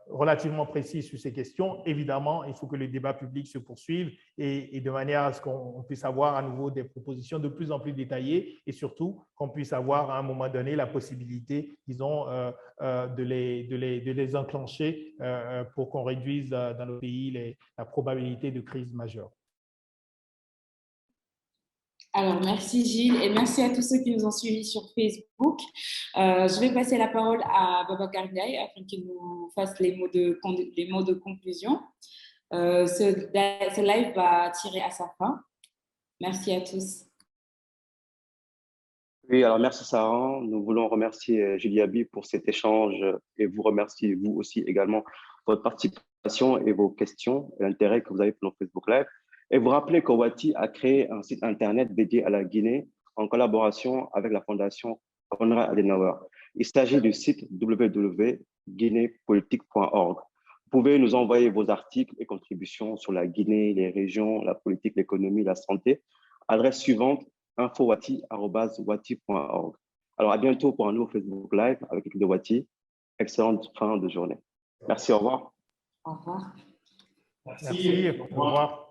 relativement précises sur ces questions. Évidemment, il faut que le débat public se poursuive et de manière à ce qu'on puisse avoir à nouveau des propositions de plus en plus détaillées et surtout qu'on puisse avoir à un moment donné la possibilité, disons, de les enclencher pour qu'on réduise dans le pays la probabilité de crise majeure. Alors, merci Gilles et merci à tous ceux qui nous ont suivis sur Facebook. Je vais passer la parole à Babacar Ndiaye afin qu'il nous fasse les mots de conclusion. Ce live va tirer à sa fin. Merci à tous. Oui, alors merci Sarah. Nous voulons remercier Julie Abi pour cet échange et vous remercier vous aussi également pour votre participation et vos questions et l'intérêt que vous avez pour nos Facebook Live. Et vous rappelez que Wati a créé un site internet dédié à la Guinée en collaboration avec la fondation Konrad Adenauer. Il s'agit du site www.guineapolitique.org. Vous pouvez nous envoyer vos articles et contributions sur la Guinée, les régions, la politique, l'économie, la santé. Adresse suivante, info.wati@wati.org. Alors, à bientôt pour un nouveau Facebook Live avec l'équipe de Wati. Excellente fin de journée. Merci, au revoir. Au revoir. Merci, au revoir.